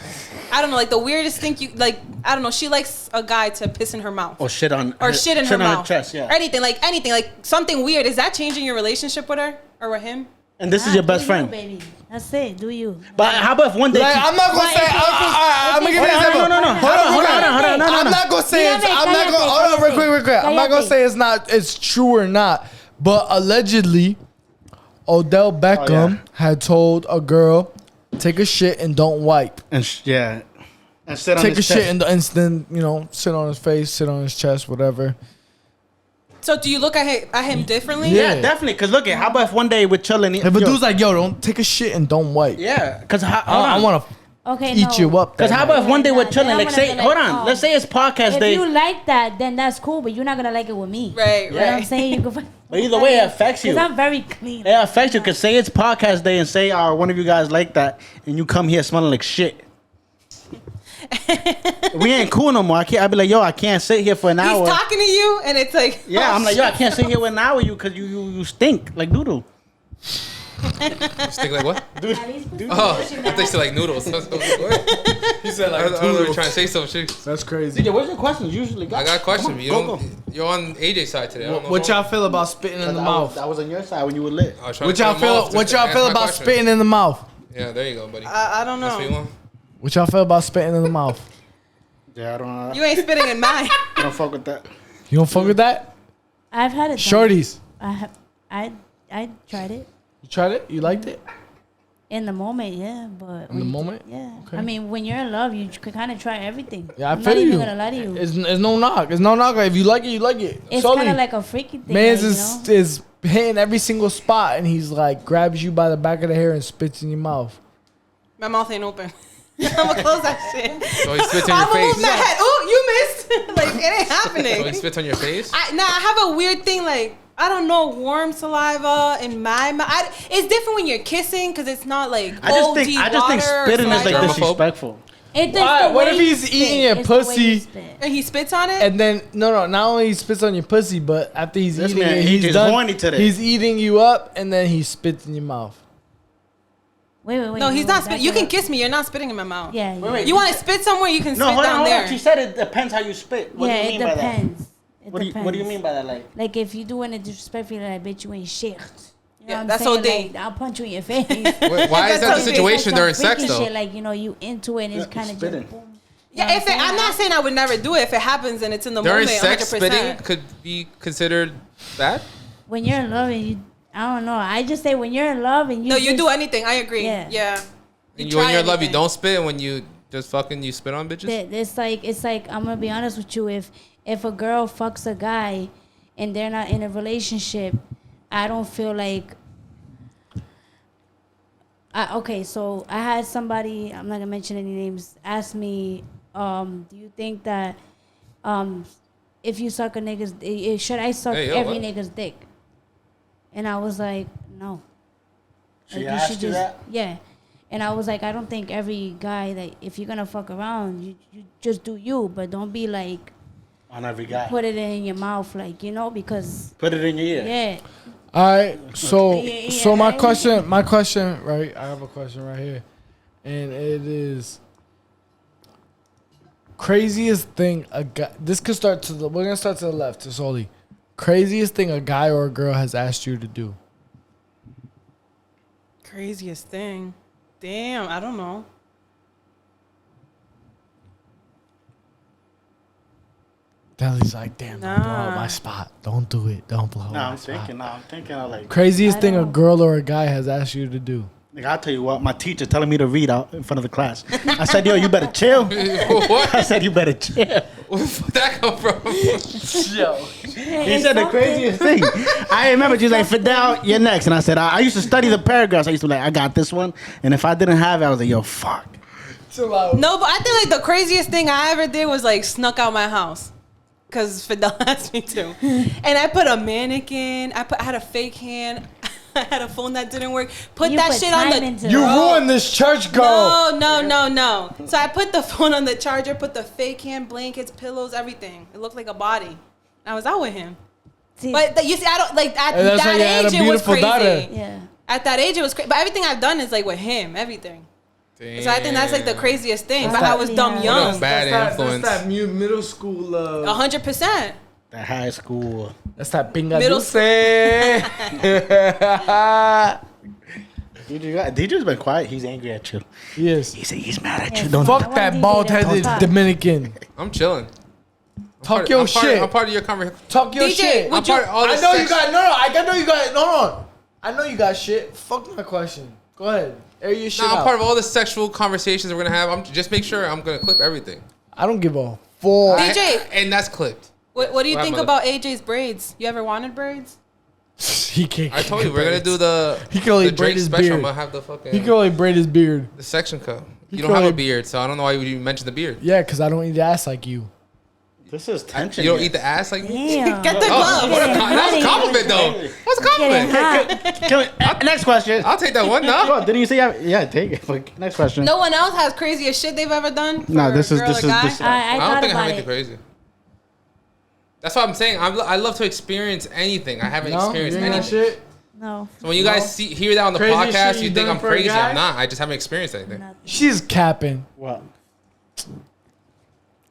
I don't know, like the weirdest thing you like. I don't know. She likes a guy to piss in her mouth Or shit on or shit in her on mouth, her chest, yeah. or anything like something weird. Is that changing your relationship with her or with him? And this is your Do best you, friend. baby. That's it. Do you? But how about if one day? Like, she- I'm not gonna But say. if it's- I'm gonna give you an if it's- example. No. Hold on. I'm not gonna say it's. I'm not gonna. Hold on, real quick. I'm not gonna say it's not. It's true or not. But allegedly, Odell Beckham had told a girl, "Take a shit and don't wipe. and yeah, and sit on Take a his shit chest. and then sit on his face, sit on his chest, whatever." So do you look at him differently? Yeah, Yeah. definitely. Cause look at how about if one day we're chilling. If a dude's like, "Yo, don't take a shit and don't wipe," yeah, cause I want to Okay, eat no. you up. Cause how about if one day we're Then chilling? I'm Like gonna say, be like, hold on. oh. Let's say it's podcast If day. you like that, then that's cool. But you're not gonna like it with me. Right, You know what I'm right. saying? You can. But either way, it affects you. Because I'm very clean. It affects you. Cause say it's podcast day and say, one of you guys like that, and you come here smelling like shit. We ain't cool no more. I'd be like, yo, I can't sit here for an He's hour. talking to you, and it's like, Yeah, oh, I'm like, yo, I shit. can't sit here with an hour you because you stink like doodle. Stick like what? At least put Oh, some I think you said like noodles. What? He said I was trying to say some shit. That's crazy. DJ, where's your questions? Usually, I got a question. Come on, You go. you're on AJ's side today. I don't know What if y'all feel about spitting in the mouth? I was on your side when you were lit. I was trying What to y'all cut him off feel? to What y'all answer feel my about question. spitting in the mouth? Yeah, there you go, buddy. I don't That's what you know. want? What y'all feel about spitting in the mouth? Yeah, I You ain't spitting in mine. don't fuck with that. You don't fuck with that? I've had it. done. Shorties. I tried it You tried it? You liked it? in the moment, yeah. But In the moment? yeah. Okay. I mean, when you're in love, you could kind of try everything. Yeah, I I'm feel not even you. gonna lie to you. It's no knock. It's no knock. If you like it, you like it. It's Sully, kind of like a freaky thing. man's like, you know? is hitting every single spot, and he's like grabs you by the back of the hair and spits in your mouth. My mouth ain't open. I'm gonna close that shit. So he spits in I'm your gonna move face. my head. Oh, you missed. Like it ain't happening. So he spits on your face? I have a weird thing like I don't know, warm saliva in my mouth. It's different when you're kissing because it's not like I just OD think water or spitting is like saliva. Germaphobe? disrespectful. It's Why- the what way if you he's spit. eating your It's the way you pussy spit. And he spits on it. And then not only he spits on your pussy, but after he's This eating man, it, he he's just done. horny today. He's eating you up, and then he spits in your mouth. Wait. no, he's wait, not back spitting. it You can up. kiss me. You're not spitting in my mouth. Yeah. yeah. wait. You want to spit somewhere? You can No, spit hold down on. there. She said it depends how you spit. What Yeah, do you it mean by that? depends. It What do depends. you mean by that? Like if you doing it disrespectfully, like bitch, you ain't shit. You know Yeah, what I'm that's saying? OD. Like, I'll punch you in your face. Why is that the That's situation Some during sex freaky though? Shit, like you into it and it's Yeah, kind of spitting. just boom. Yeah, if I'm not saying I would never do it. If it happens and it's in the During moment, sex, 100%. spitting could be considered bad? When you're in love and you, I don't know. I just say when you're in love and you. No, you just- do anything. I agree. Yeah. Yeah. And try when you're in love, you anything. don't spit, and when you just fucking you spit on bitches? It's like I'm gonna be honest with you. If a girl fucks a guy, and they're not in a relationship, I don't feel like. Okay, so I had somebody, I'm not gonna mention any names, ask me, do you think that if you suck a nigga's, should I suck Hey, yo, every what? nigga's dick? And I was like, no. She Like, asked you that? Yeah. And I was like, I don't think every guy that if you're gonna fuck around, you just do you, but don't be like On every guy. put it in your mouth, like, you know, because Put it in your ear. yeah. All right, so Yeah, my yeah. question, right? I have a question right here, and it is craziest thing a guy. This could start to the. We're gonna start to the left to Sully. Craziest thing a guy or a girl has asked you to do. Craziest thing. Damn, I don't know. Deli's like, damn, don't blow up Nah. my spot. Don't do it. Don't blow up No, my I'm spot. thinking of like, Craziest I thing a don't- girl or a guy has asked you to do. like, I'll tell you what, my teacher telling me to read out in front of the class. I said, yo, you better chill. What? I said, you better chill. Where the fuck that come from? Yo, He said the craziest thing. I remember she was like, Fidel, you're next. And I said, I used to study the paragraphs. I used to be like, I got this one. And if I didn't have it, I was like, yo, fuck. No, but I think like the craziest thing I ever did was like snuck out my house. Because Fidel asked me to. And I put a mannequin. I had a fake hand. I had a phone that didn't work. Put that shit on the... You ruined this church girl. No. So I put the phone on the charger, put the fake hand, blankets, pillows, everything. It looked like a body. I was out with him. But you see, I don't... Like, at that age, it was crazy. Daughter. Yeah. At that age, it was crazy. But everything I've done is like with him. Everything. Damn. So I think that's like the craziest thing. But I was dumb young. Bad influence. That's that middle school love. 100%. That high school. That's that pinga Middle dulce. DJ's been quiet. He's angry at you. He is. He's mad at you. Don't fuck that bald-headed Dominican. I'm chilling. Talk your shit. I'm part of your conversation. Talk your shit. I'm part of all I know you got I know you got shit. Fuck my question. Go ahead. Air your shit out. I'm part of all the sexual conversations we're gonna have. I'm just make sure I'm gonna clip everything. I don't give a fuck. DJ, and that's clipped. What do you think about AJ's braids? You ever wanted braids? He can't. I told you we're gonna do the. He can only the braid Drake his special. beard. I'm gonna have the fucking. He can only braid his beard. The section cut. You don't have a beard, so I don't know why you would mention the beard. Yeah, because I don't eat ass like you. This is tension. You don't eat the ass like me? Damn. Get the glove. That was a compliment, though. That was a compliment. Next question. I'll take that one now. Didn't you say yeah? Take it. Next question. No one else has craziest shit they've ever done? No, this is I this. I don't think I have it. anything crazy. That's what I'm saying. I love to experience anything. I haven't experienced anything. Shit? No. So when you guys hear that on the Crazy podcast, shit you you think done I'm for a crazy. guy? I'm not. I just haven't experienced anything. Nothing. She's capping. What?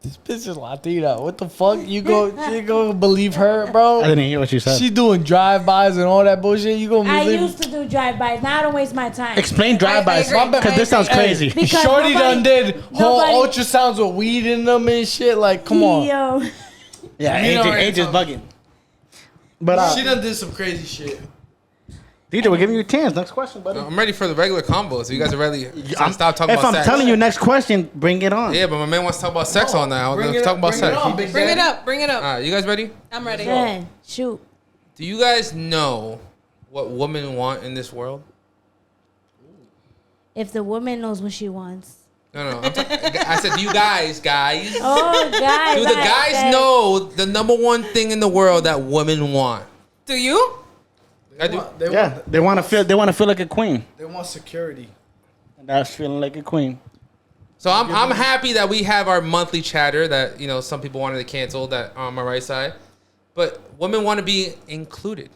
This bitch is Latina. What the fuck? You go believe her, bro? I didn't hear what you said. She doing drive-bys and all that bullshit. You gonna I believe? used to do drive-bys. Now I don't waste my time. Explain drive-bys, I agree. because this sounds crazy. Because Shorty done did whole nobody- ultrasounds with weed in them and shit. Like, come on. Yo. Yeah, You know what age is I'm bugging. But She done did some crazy shit. DJ, we're giving you a chance. Next question, buddy. I'm ready for the regular combos. You guys are ready. Stop talking If about I'm sex. telling you next question, bring it on. Yeah, but my man wants to talk about sex all now. Let's talk about sex. Bring it up. Bring it All up. right, you guys ready? I'm ready. Yeah, shoot. Do you guys know what women want in this world? If the woman knows what she wants. No. I said, do you guys? Oh, guys. Do the guys know the number one thing in the world that women want? Do you? I do. They want to feel. They want to feel like a queen. They want security. And that's feeling like a queen. So I'm happy that we have our monthly chatter that some people wanted to cancel that on my right side, but women want to be included.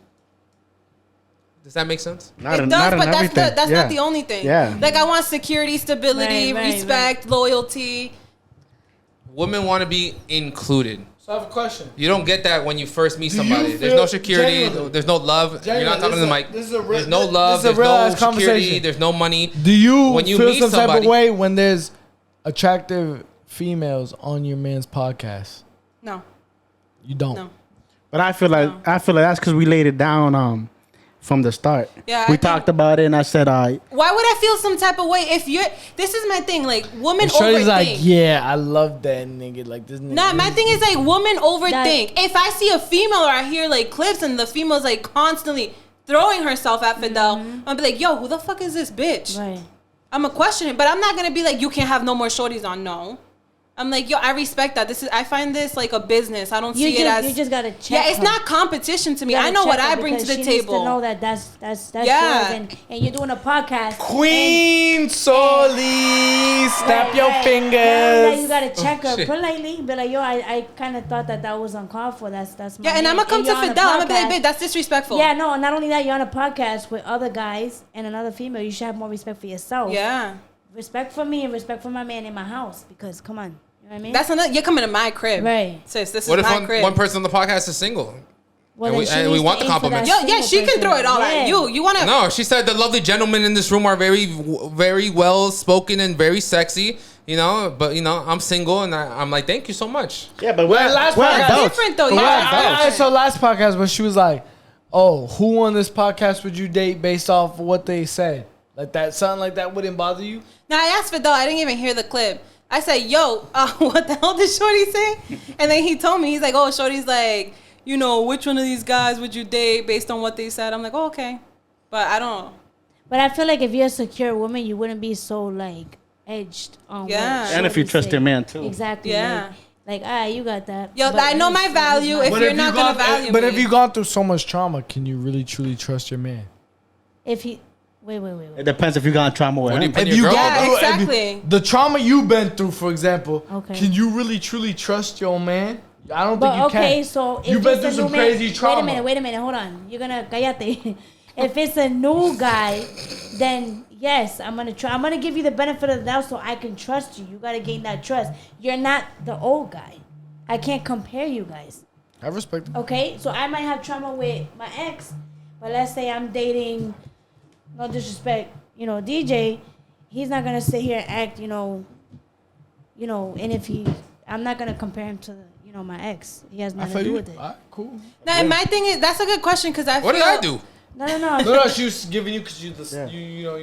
Does that make sense? It does, but that's not the only thing. Yeah. Like I want security, stability, respect, loyalty. Women want to be included. So I have a question. You don't get that when you first meet somebody. There's no security. Genuinely. There's no love. You're not talking to the mic. There's no love. There's no security. There's no money. Do you when you feel meet some type somebody, of way when there's attractive females on your man's podcast? No. You don't. No. But I feel like that's because we laid it down from the start. Yeah, we talked about it, and I said, why would I feel some type of way if you're? This is my thing. Like women Shorty's overthink. like, yeah, I love that nigga. Like this nigga. Nah, my thing is like women overthink. If I see a female or I hear like clips and the female's like constantly throwing herself at Fidel, I'll be like, yo, who the fuck is this bitch? Right. I'm gonna question it, but I'm not gonna be like, you can't have no more shorties on. No. I'm like, yo, I respect that. I find this like a business. I don't see it as. You just gotta check. Yeah, it's not competition to me. I know what I bring to the she table. Needs to know that that's Yeah. yours, and you're doing a podcast. Queen Soli, snap your fingers. Now you gotta check her shit. politely. Be like, yo, I kind of thought that was uncalled for. That's my. Yeah, and man. I'm gonna come to you're on a Fidel. I'm gonna be like, podcast. babe, that's disrespectful. Yeah, no. Not only that, you're on a podcast with other guys and another female. You should have more respect for yourself. Yeah. Respect for me and respect for my man in my house. Because come on, you know what I mean? That's another. You're coming to my crib, right. Sis, this what is if my crib. one person on the podcast is single? Well, And then we she want needs the to aim for that compliments. Yo, yeah, single she can person. throw it all at you. You wanna? No, she said the lovely gentlemen in this room are very, very well spoken and very sexy. But I'm single and I'm like, thank you so much. yeah, but we're That's adults. different though. We're Yeah. adults. So last podcast when she was like, oh, who on this podcast would you date based off of what they said? Like that, something like that wouldn't bother you? Now I asked Fidel. I didn't even hear the clip. I said, yo, what the hell did Shorty say? And then he told me, he's like, oh, Shorty's like, you know, which one of these guys would you date based on what they said? I'm like, oh, okay. But I don't. But I feel like if you're a secure woman, you wouldn't be so like edged on. Yeah. what And if you Shorty trust say. your man too. Exactly. Yeah. Like you got that. Yo, But I know my he's value. not. If you're not gonna value But me. if you've gone through so much trauma, can you really truly trust your man? If he wait. It depends if you got trauma with What do him. you put If your you girl got on? Yeah, through- if exactly. you- the trauma you've been through, for example, Okay. can you really truly trust your man? I don't think But you okay, can. so if You've been it's through a some new crazy man, trauma. Wait a minute, hold on. You're gonna cállate. If it's a new guy, then yes, I'm gonna give you the benefit of the doubt so I can trust you. You gotta gain that trust. You're not the old guy. I can't compare you guys. I respect it. Okay, so I might have trauma with my ex, but let's say I'm dating, no disrespect, DJ. He's not gonna sit here and act, and if I'm not gonna compare him to, my ex. He has I nothing feel to do you. with it. All right, cool. Now, my thing is, that's a good question because I What feel, did I do? No. No, she was giving you because you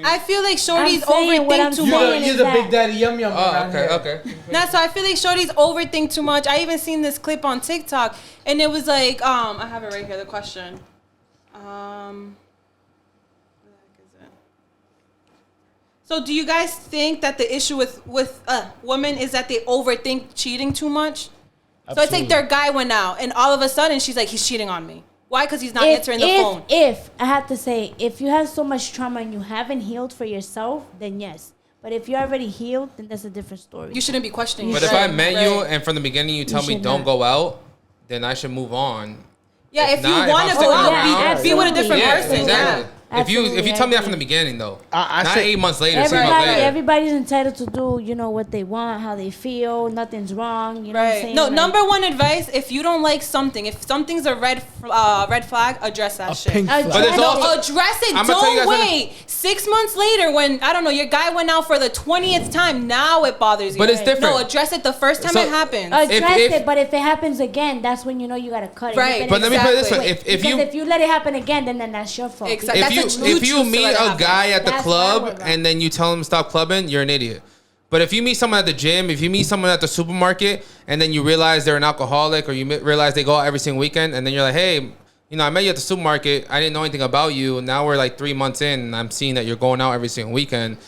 I feel like Shorty's I'm saying what I'm overthink too saying much. is you're the that- big daddy yum yum. Oh, around okay, here. okay. Nah, so I feel like Shorty's overthink too much. I even seen this clip on TikTok, and it was like, I have it right here. The question. Where the heck is it? So, do you guys think that the issue with women is that they overthink cheating too much? So it's like their guy went out, and all of a sudden she's like, he's cheating on me. Why? Because he's not answering the phone. If I have to say, if you have so much trauma and you haven't healed for yourself, then yes. But if you're already healed, then that's a different story. You shouldn't be questioning. But it. if I Right, met you right. and from the beginning you tell me should don't not. go out, then I should move on. Yeah, If if not, you if want I'm to sticking go around- out, be with a different Yeah, person. exactly. Yeah. If you Absolutely, tell me I that from the agree. beginning though, I not say- 8 months later, 6 months later. Everybody's entitled to do, what they want, how they feel. Nothing's wrong. You know what I'm Right. saying? No, Like, number one advice: if you don't like something, if something's a red flag, address that A shit. pink flag. But there's No, also Address it. I'ma tell you Don't guys wait 6 months later when I don't know your guy went out for the 20th time. Now it bothers you. But it's different. No, address it the first time So- it happens. Address if- it, but if it happens again, that's when you gotta cut it. Right. You've But been let me put it this Exactly. way: Because if you let it happen again, then that's your fault. Exactly. if That's you a new if you truth to meet let it a happen. guy at the That's club my word, bro. and then you tell him to stop clubbing, you're an idiot. But if you meet someone at the gym, if you meet someone at the supermarket, and then you realize they're an alcoholic, or you realize they go out every single weekend, and then you're like, hey, I met you at the supermarket. I didn't know anything about you. Now we're like 3 months in, and I'm seeing that you're going out every single weekend.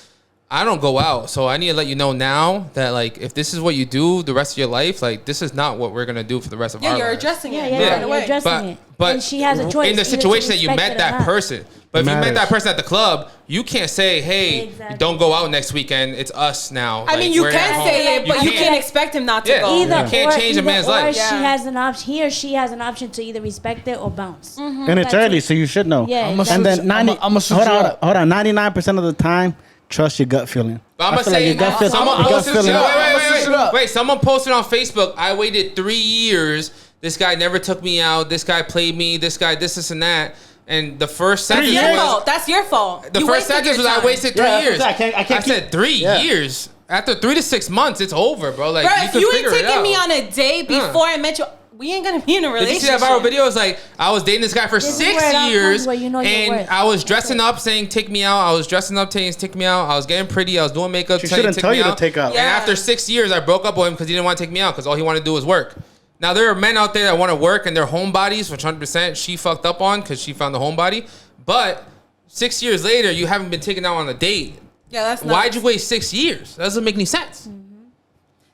I don't go out, so I need to let you know now that like if this is what you do the rest of your life, like this is not what we're gonna do for the rest of Yeah, our you're lives. addressing Yeah, it. yeah, Yeah. Right you're away. addressing it. But And she has a choice. in the either to situation that you respect met it or that not. person. But if you met Matters. that person at the club, you can't say, "Hey, Exactly. don't go out next weekend. It's us now." I Like, mean, you we're at can home. say it, but you can't. can't expect him not to Yeah. go. Either You can't or, change a man's or life. She Yeah. has an option. He or she has an option to either respect it or bounce. And it's That's early, it. so you should know. Yeah, I'ma exactly. And switch- then 90. I'ma switch hold it on, up. hold on. 99% of the time, trust your gut feeling. But I'm I gonna feel like say, your gut feel- someone your gut posted. Wait, feeling- wait. Someone posted on Facebook. I waited 3 years. This guy never took me out. This guy played me. This guy, this and that. And the first That's sentence your was, fault. That's your fault. the You first wasted sentence your was, I time. wasted 3 Yeah, that's years. what I can't keep- said 3 Yeah. years. After 3 to 6 months, it's over, bro. Like, Bro, you if could you ain't figure it taking out. me on a date before I met you, we ain't gonna be in a Did you relationship. see that viral video? It was like, I was dating this guy for This is 6 where it all years, comes where you know your and worth. I was dressing up saying, take me out. I was dressing up saying, take me out. I was getting pretty. I was doing makeup. She saying, shouldn't take tell me you to out. take out. Yeah. And after 6 years, I broke up with him because he didn't want to take me out because all he wanted to do was work. Now, there are men out there that want to work and they're homebodies, which 100% she fucked up on because she found the homebody. But 6 years later, you haven't been taken out on a date. Yeah, that's not. Why'd you wait 6 years? That doesn't make any sense.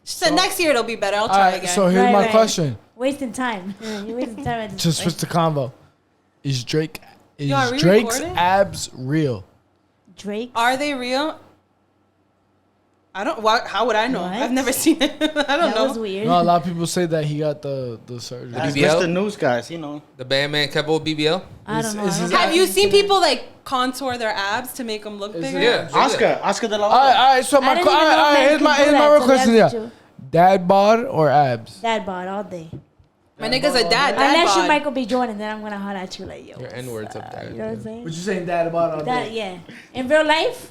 So next year it'll be better. I'll All try right, again. so here's Right, my right. question. Wasting time. You're wasting time. At this To switch point. the convo, is Yo, are we Drake's recording? abs real? Drake. Are they real? I don't. How would I know? What? I've never seen it. I don't That know. was weird. No, a lot of people say that he got the surgery. That's BBL? the news guys, The Bandman kept with BBL. I don't know. Is I don't his- know. Have you seen people like contour their abs to make them look Is bigger? it- Yeah. Oscar de la All Hoya. right, so I my didn't even know men here's could my do here's my that, real to be question. honest Yeah, with you. dad bod or abs? Dad bod all day. My nigga's a dad. Unless you're bod. Michael B. Jordan, then I'm gonna holler at you like, yo. Your what's N-words up there. You know what I'm saying? What you saying, dad bod all That, yeah. In real life,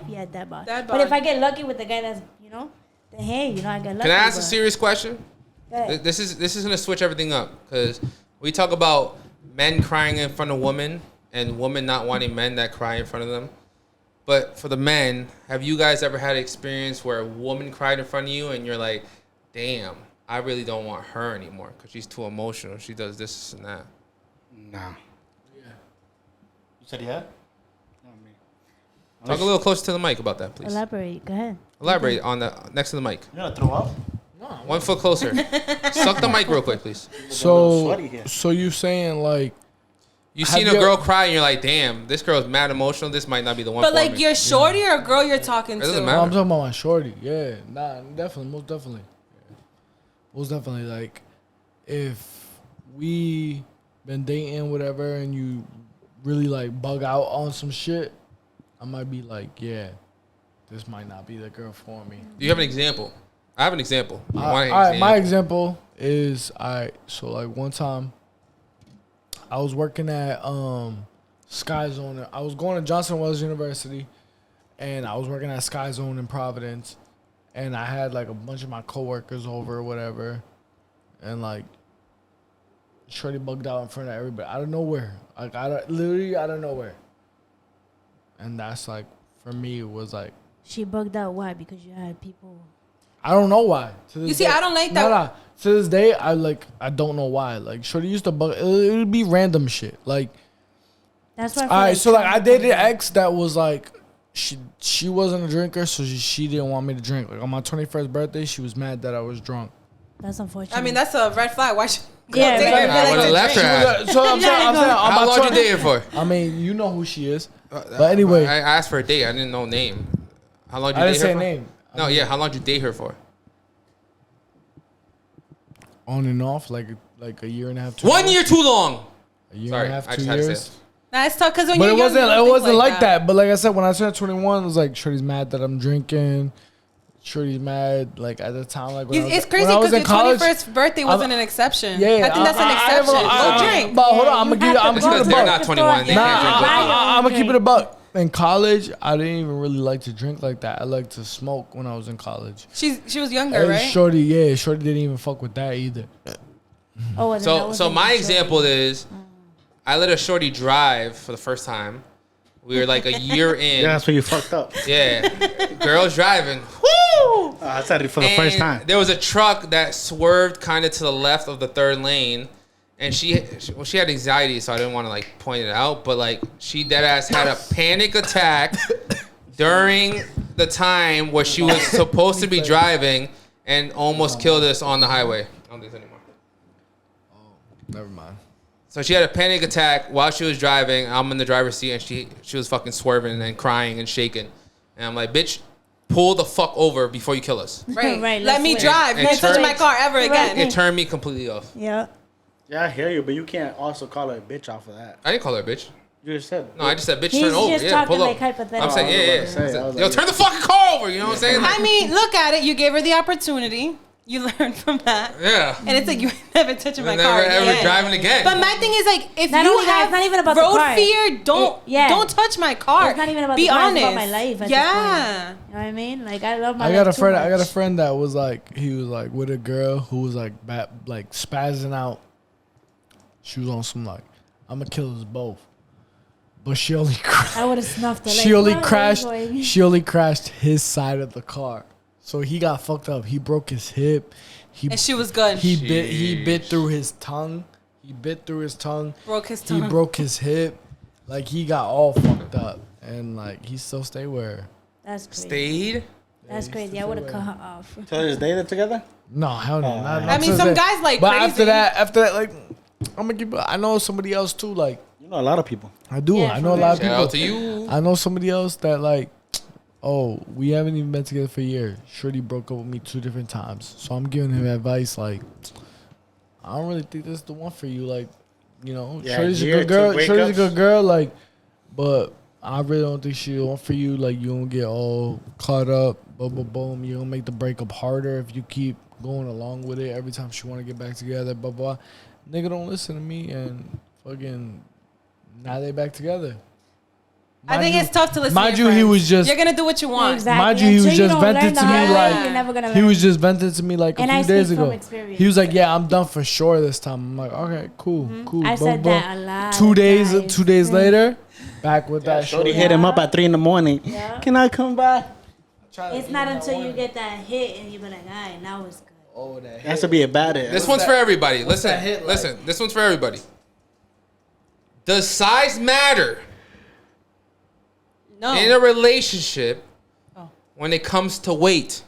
yeah, dad bod. Dad But bod. if I get lucky with the guy that's, then hey, I get lucky. Can I ask a but- serious question? Go ahead. This is gonna switch everything up because we talk about men crying in front of women and women not wanting men that cry in front of them. But for the men, have you guys ever had an experience where a woman cried in front of you and you're like, damn, I really don't want her anymore because she's too emotional. She does this and that. Nah. Yeah. You said yeah? Talk a little closer to the mic about that, please. Elaborate. Go ahead. Elaborate on the next to the mic. You gonna throw up? 1 foot closer. Suck the mic real quick, please. So you saying like You seen a girl cry and you're like, damn, this girl's mad emotional. This might not be the one. But for like, me. you're shorty or a girl you're talking It doesn't to? matter. I'm talking about my shorty. Yeah, nah, definitely, most definitely. Yeah. Most definitely, like, if we been dating, whatever, and you really, like, bug out on some shit, I might be like, yeah, this might not be the girl for me. Do you have an example? I have an example. My example is, so, like, one time, I was working at Sky Zone. I was going to Johnson Wales University, and I was working at Sky Zone in Providence, and I had like a bunch of my coworkers over or whatever, and like Shorty bugged out in front of everybody out of nowhere, like literally out of nowhere, and that's like for me it was like She bugged out. Why? Because you had people. I don't know why. To this You see, day- I don't like that. Nah. To this day, I don't know why. Like Shorty used to bug. It would be random shit. Like, That's why. all right. So like, I dated an ex that was like, she wasn't a drinker, so she didn't want me to drink. Like on my 21st birthday, she was mad that I was drunk. That's unfortunate. I mean, that's a red flag. Why should Yeah, date right. her? I would have left her. At. So I'm saying, on How my long you 20 dating for? I mean, you know who she is. But anyway, I asked for a date. I didn't know name. How long did you I date didn't her say for? name. No, yeah. How long did you date her for? On and off, like a year and a half. 2 1 years. year too long. A year Sorry, and a half, I 2 just had to say years. it. Nah, it's tough because when But you're it young, you don't think wasn't like that. But like I said, when I turned 21, it was like Shorty's mad that I'm drinking. Shorty's mad. Like at the time, like when It's I crazy was because in your college, 21st birthday wasn't an exception. Yeah, I think that's an exception. Go drink. But hold on, Yeah, I'm you gonna give you. have I'm to It's gonna because keep it they're a not buck. 21. They Nah, can't drink. Buy your own I'm gonna keep drink. it a buck. In college, I didn't even really like to drink like that. I liked to smoke when I was in college. She was younger, And right? Shorty didn't even fuck with that either. Oh, and then that So wasn't my shorty. example is, I let a shorty drive for the first time. We were like a year in. Yeah, that's where you fucked up. Yeah, girls driving. Woo! I said it for the first time. There was a truck that swerved kind of to the left of the third lane, and she had anxiety, so I didn't want to like point it out. But like she dead ass had a panic attack during the time where she was supposed to be driving, and almost killed us on the highway. I don't do this anymore. Never mind. So she had a panic attack while she was driving. I'm in the driver's seat, and she was fucking swerving and crying and shaking. And I'm like, bitch, pull the fuck over before you kill us. Right. Right, Let let's me wait. drive. You And ain't touching turn- my car ever again. It turned me completely off. Yeah. Yeah, I hear you, but you can't also call her a bitch off of that. I didn't call her a bitch. You just said. No, I just said, bitch, He's turn over. just Yeah, talking pull up. like hypothetical. I'm saying, yeah. I was about to say, I was Yo, like- turn the fucking car over. You know what I'm saying? I mean, look at it. You gave her the opportunity. You learned from that. Yeah. And it's like, you ain't never touching my Never car ever again. driving again. But my thing is like, if Not you only that, have it's not even about the road car. fear, don't touch my car. It's not even about Be the car, honest. it's about my life at this yeah. point. You know what I mean? Like I love my I got life a friend. too I got a much. friend that was like, he was like with a girl who was like like spazzing out. She was on some like, I'm gonna kill us both. But she only I would have snuffed it. she like, only what? crashed. Like, She only crashed his side of the car, so he got fucked up. He broke his hip. And she was good. He bit through his tongue. He bit through his tongue. Broke his He tongue. broke his hip. Like he got all fucked up, and like he still stay with her. That's crazy. Stayed. That's crazy. I would have cut her off. To this day they're together? No, hell no. Not I mean, to some say- guys like But crazy. after that, like I'm gonna keep. I know somebody else too. Like You know a lot of people. I do. Yeah, I know a lot of Shout out to people. you. I know somebody else that like. Oh, we haven't even been together for a year. Shorty broke up with me 2 different times. So I'm giving him advice like, I don't really think this is the one for you. Like, you know, Yeah, Shorty's a year, good girl. 2 Shorty's a breakups. good girl. Like, but I really don't think she's the one for you. Like, you don't get all caught up. Boom, boom, boom. You don't make the breakup harder if you keep going along with it every time she want to get back together. Blah blah. Nigga don't listen to me and fucking. Now they back together. I think it's tough to listen mind to your you, he friends. was just- You're going to do what you want. Exactly. Mind you, he was Until just don't venting learn the to me hard way, like- you're never gonna He learn. was just venting to me like a And few I days speak from ago. experience. He was like, "Yeah, I'm done for sure this time." I'm like, "Okay, cool, cool." I Boom, said boom. that a lot. 2 days, guys. 2 days later, back with that Shorty shorty. hit him up at 3 a.m. Yeah. Can I come by? It's not until you get that hit and you be like, alright, now it's good. Oh, that It has to be a bad hit. This one's for everybody. what's Listen, that hit like? listen. This one's for everybody. Does size matter No. in a relationship Oh. when it comes to weight?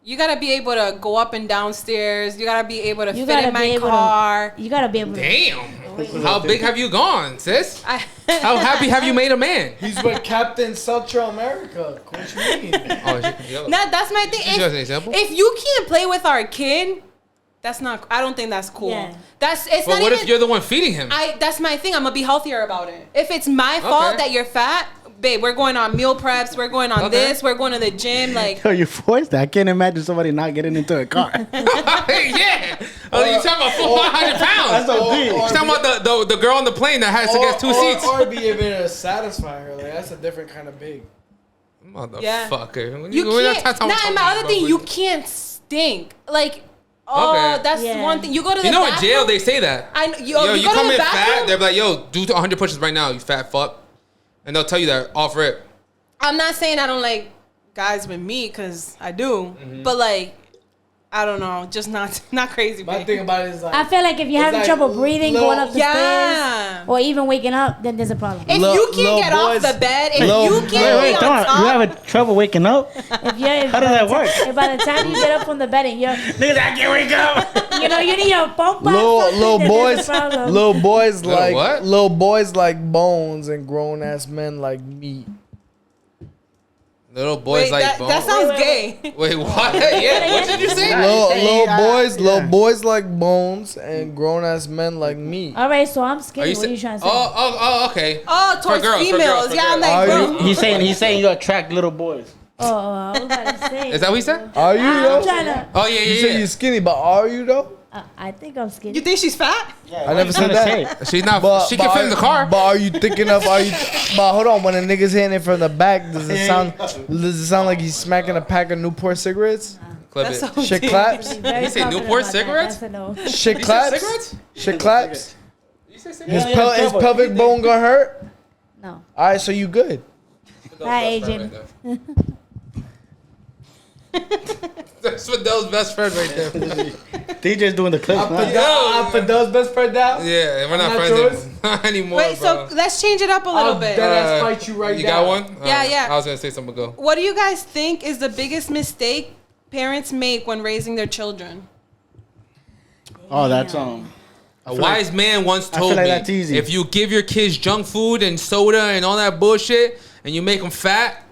You gotta be able to go up and down stairs. You gotta be able to You fit gotta in my be able car. to. You gotta be able to. Damn. How big have you gone, sis? I, How happy have you made a man? He's with Captain Central America. What you mean? Oh, that's my thing. She shows an example. If you can't play with our kid, that's not. I don't think that's cool. Yeah. It's But not what even. if you're the one feeding him? That's my thing. I'm gonna be healthier about it. If it's my fault Okay. that you're fat, babe, we're going on meal preps. We're going on Okay. this. We're going to the gym. Like, Yo, you forced that. I can't imagine somebody not getting into a car. Yeah. Oh, you talking about 400 pounds? That's so deep. You're talking about the girl on the plane that has to get two seats. Or be able to satisfy her. Like, that's a different kind of big. Motherfucker. you We're not can't. talking Nah, and my about other thing, you food. can't stink. Like, oh, Okay. that's Yeah. one thing. You go to the You know, in bathroom, jail they say that. I know. Yo, You you go come to the in fat, bathroom. they're like, yo, do 100 pushes right now, you fat fuck. And they'll tell you that off rip. I'm not saying I don't like guys with meat because I do, Mm-hmm. but like, I don't know, just not crazy. My babe. thing about it is like, I feel like if you're It's having like trouble breathing, little- going up the Yeah. stairs, or even waking up, then there's a problem. If Lil- you can't lil get off boys- the bed, if lil- you Wait, can't Wait, be come on on. top, You having trouble waking up? If How does that work? If by the time you get up from the bed and Niggas, I can't wake up. you need your phone. little boys, little boys Little like what? little boys like bones, and grown ass men like meat. Little boys wait, like that bones. sounds Wait, gay. Wait, what? Yeah, what did you say? Little boys like bones, and grown ass men like meat. All right, so I'm Are skinny. you What are you trying to say? Oh, okay. Oh, towards girls, for females. girls, Yeah, I'm for like, girls. bro. He's saying you attract little boys. I was about to say. Is that what he said? Are you I'm though? trying to. Oh, yeah, You yeah, say yeah. you're skinny, but are you though? I think I'm skinny. You think she's fat? I never said that. She's not, she can fit in the car. But are you thinking of? But hold on, when a nigga's hitting it from the back, does it sound like he's smacking a pack of Newport cigarettes? Clip That's it. so Shit deep. claps. Very You say confident Newport about that. cigarettes? That's a no. Shit You said claps. cigarettes? Shit claps. You say His, cigarettes? his pelvic bone gonna hurt. No. All right, so you good? Hi, Agent. That's Fidel's best friend right there. DJ's doing the clips now. I'm Fidel's best friend now. Yeah, and we're not I'm not friends yours. anymore, Wait, bro. so let's change it up a little I'll bit. deadass fight you right You now. got one? Yeah, yeah. I was gonna say something. Go. What do you guys think is the biggest mistake parents make when raising their children? Oh, that's A wise man once I told feel like me, that's easy. if you give your kids junk food and soda and all that bullshit, and you make them fat,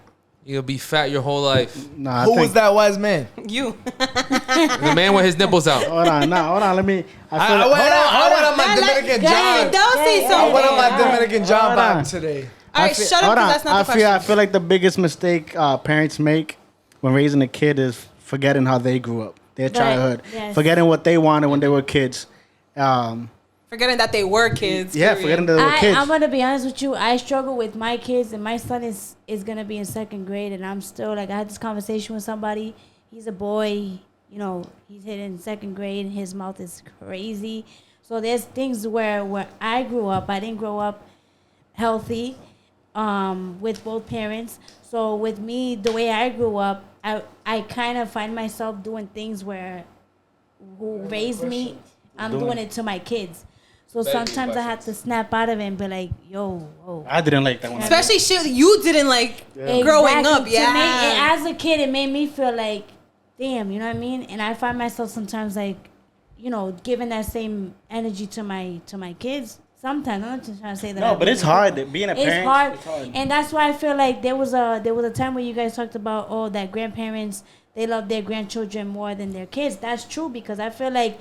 you'll be fat your whole life. Nah, Who was that wise man? You. The man with his nipples out. Hold on, let me. I went on my Dominican John. Don't say yeah, I something. went on my yeah. Dominican John Hold on. vibe today. All right, shut up, because that's not the I question. feel like the biggest mistake parents make when raising a kid is forgetting how they grew up, their childhood, yes. forgetting what they wanted when they were kids. Forgetting that they were kids. Yeah, period. forgetting that they were kids. I'm gonna be honest with you. I struggle with my kids, and my son is gonna be in second grade, and I'm still like, I had this conversation with somebody. He's a boy, you know, he's hitting second grade, and his mouth is crazy. So there's things where I grew up, I didn't grow up healthy, with both parents. So with me, the way I grew up, I kind of find myself doing things where who raised me, I'm doing it to my kids. So sometimes I have to snap out of it and be like, yo, whoa. I didn't like that one. Especially shit you didn't like growing Exactly. up. To Yeah. me, as a kid, it made me feel like, damn, you know what I mean? And I find myself sometimes like, you know, giving that same energy to my kids. Sometimes I'm not just trying to say that. No, but it's hard. Being a parent, It's hard, and that's why I feel like there was a time where you guys talked about that grandparents, they love their grandchildren more than their kids. That's true, because I feel like,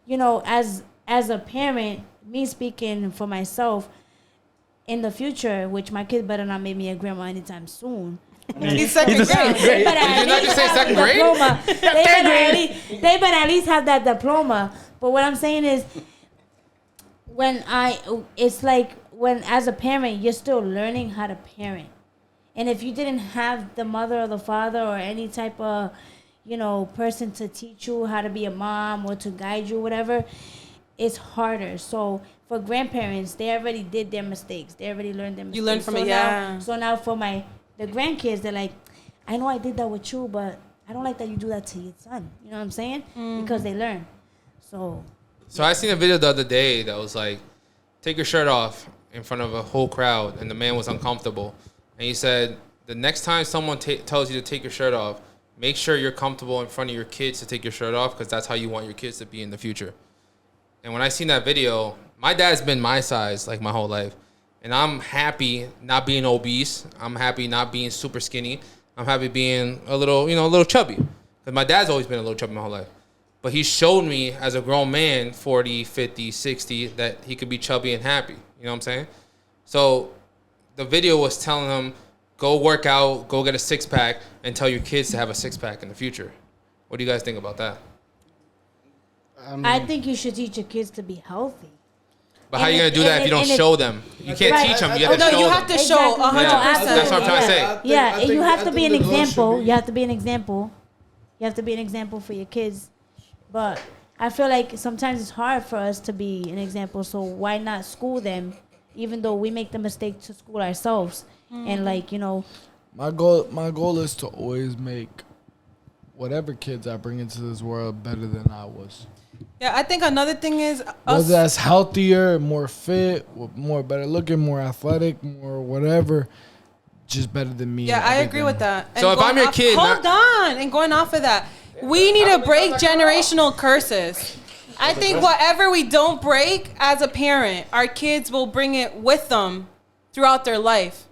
you know, as a parent, me speaking for myself, in the future, which my kids better not make me a grandma anytime soon. He's second He's a grade. second grade. Did you not just say second grade? They better at least have that diploma. But what I'm saying is, it's like when as a parent, you're still learning how to parent. And if you didn't have the mother or the father or any type of, you know, person to teach you how to be a mom or to guide you, whatever, it's harder. So for grandparents, they already did their mistakes. They already learned their mistakes. You learn from it, now- yeah. So now for the grandkids, they're like, I know I did that with you, but I don't like that you do that to your son. You know what I'm saying? Because they learn. So I seen a video the other day that was like, take your shirt off in front of a whole crowd, and the man was uncomfortable. And he said, the next time someone tells you to take your shirt off, make sure you're comfortable in front of your kids to take your shirt off, because that's how you want your kids to be in the future. And when I seen that video, my dad's been my size like my whole life. And I'm happy not being obese. I'm happy not being super skinny. I'm happy being a little chubby. Because my dad's always been a little chubby my whole life. But he showed me as a grown man, 40, 50, 60, that he could be chubby and happy. You know what I'm saying? So the video was telling him, go work out, go get a six-pack, and tell your kids to have a six-pack in the future. What do you guys think about that? I think you should teach your kids to be healthy. But how are you going to do that if you don't show them? You can't teach them. You have to show them. You have to show 100%. That's what I'm trying to say. Yeah, and you have to be an example. You have to be an example. You have to be an example for your kids. But I feel like sometimes it's hard for us to be an example. So why not school them, even though we make the mistake to school ourselves? And like, you know. My goal is to always make whatever kids I bring into this world better than I was. Yeah, I think another thing is whether that's healthier, more fit, more better looking, more athletic, more whatever, just better than me. Yeah, I agree with that. So if I'm your kid, hold on, and going off of that, we need to break generational curses. I think whatever we don't break as a parent, our kids will bring it with them throughout their life.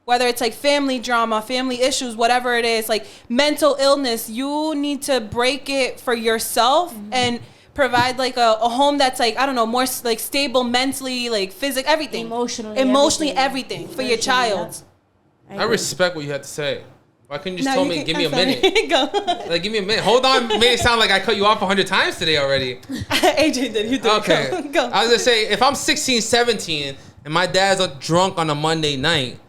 Whether it's like family drama, family issues, whatever it is, like mental illness, you need to break it for yourself and provide like a home that's like, I don't know, more like stable mentally, like physically, everything. Emotionally, everything for your child. I respect what you had to say. Why couldn't you just tell me, give me a minute? Go. Like, give me a minute. Hold on. Made it sound like I cut you off 100 times today already. AJ did. You did. Okay. Go. I was going to say, if I'm 16, 17, and my dad's drunk on a Monday night,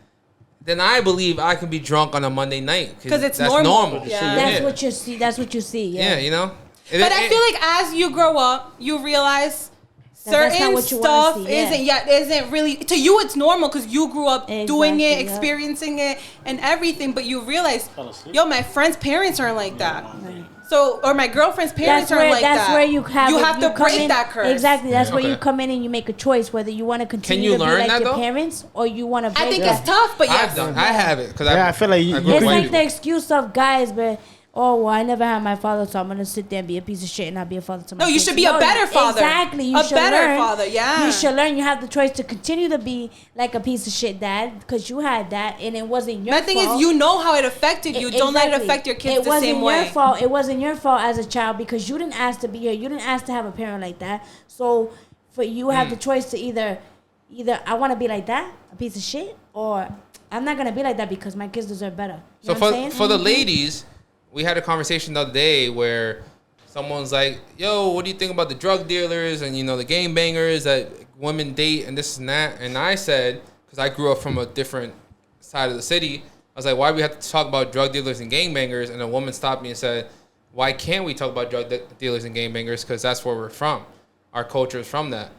then I believe I can be drunk on a Monday night. Because it's that's normal. Yeah. That's what you see. That's what you see. Yeah, you know? But I feel like as you grow up, you realize certain stuff isn't really, to you it's normal because you grew up doing it, experiencing it and everything, but you realize, my friend's parents aren't like that. Right. So, or my girlfriend's parents aren't like that. That's where you have to break that curse. Exactly. That's where you come in and you make a choice whether you want to continue to be like your parents or you want to break I think it's tough, but yes. I have it. Cause I feel like it's like the excuse of guys, but I never had my father, so I'm gonna sit there and be a piece of shit and not be a father to my kids. No, you should be a better father. Exactly, you should better learn. Father. Yeah, you should learn. You have the choice to continue to be like a piece of shit dad because you had that and it wasn't your fault. The thing is, you know how it affected you. Don't let it affect your kids the same way. It wasn't your fault as a child because you didn't ask to be here. You didn't ask to have a parent like that. So for you have the choice to either I want to be like that, a piece of shit, or I'm not gonna be like that because my kids deserve better. You so for the ladies. We had a conversation the other day where someone's like, yo, what do you think about the drug dealers and, the gangbangers that women date and this and that? And I said, because I grew up from a different side of the city, I was like, why do we have to talk about drug dealers and gangbangers? And a woman stopped me and said, why can't we talk about drug dealers and gangbangers? Because that's where we're from. Our culture is from that.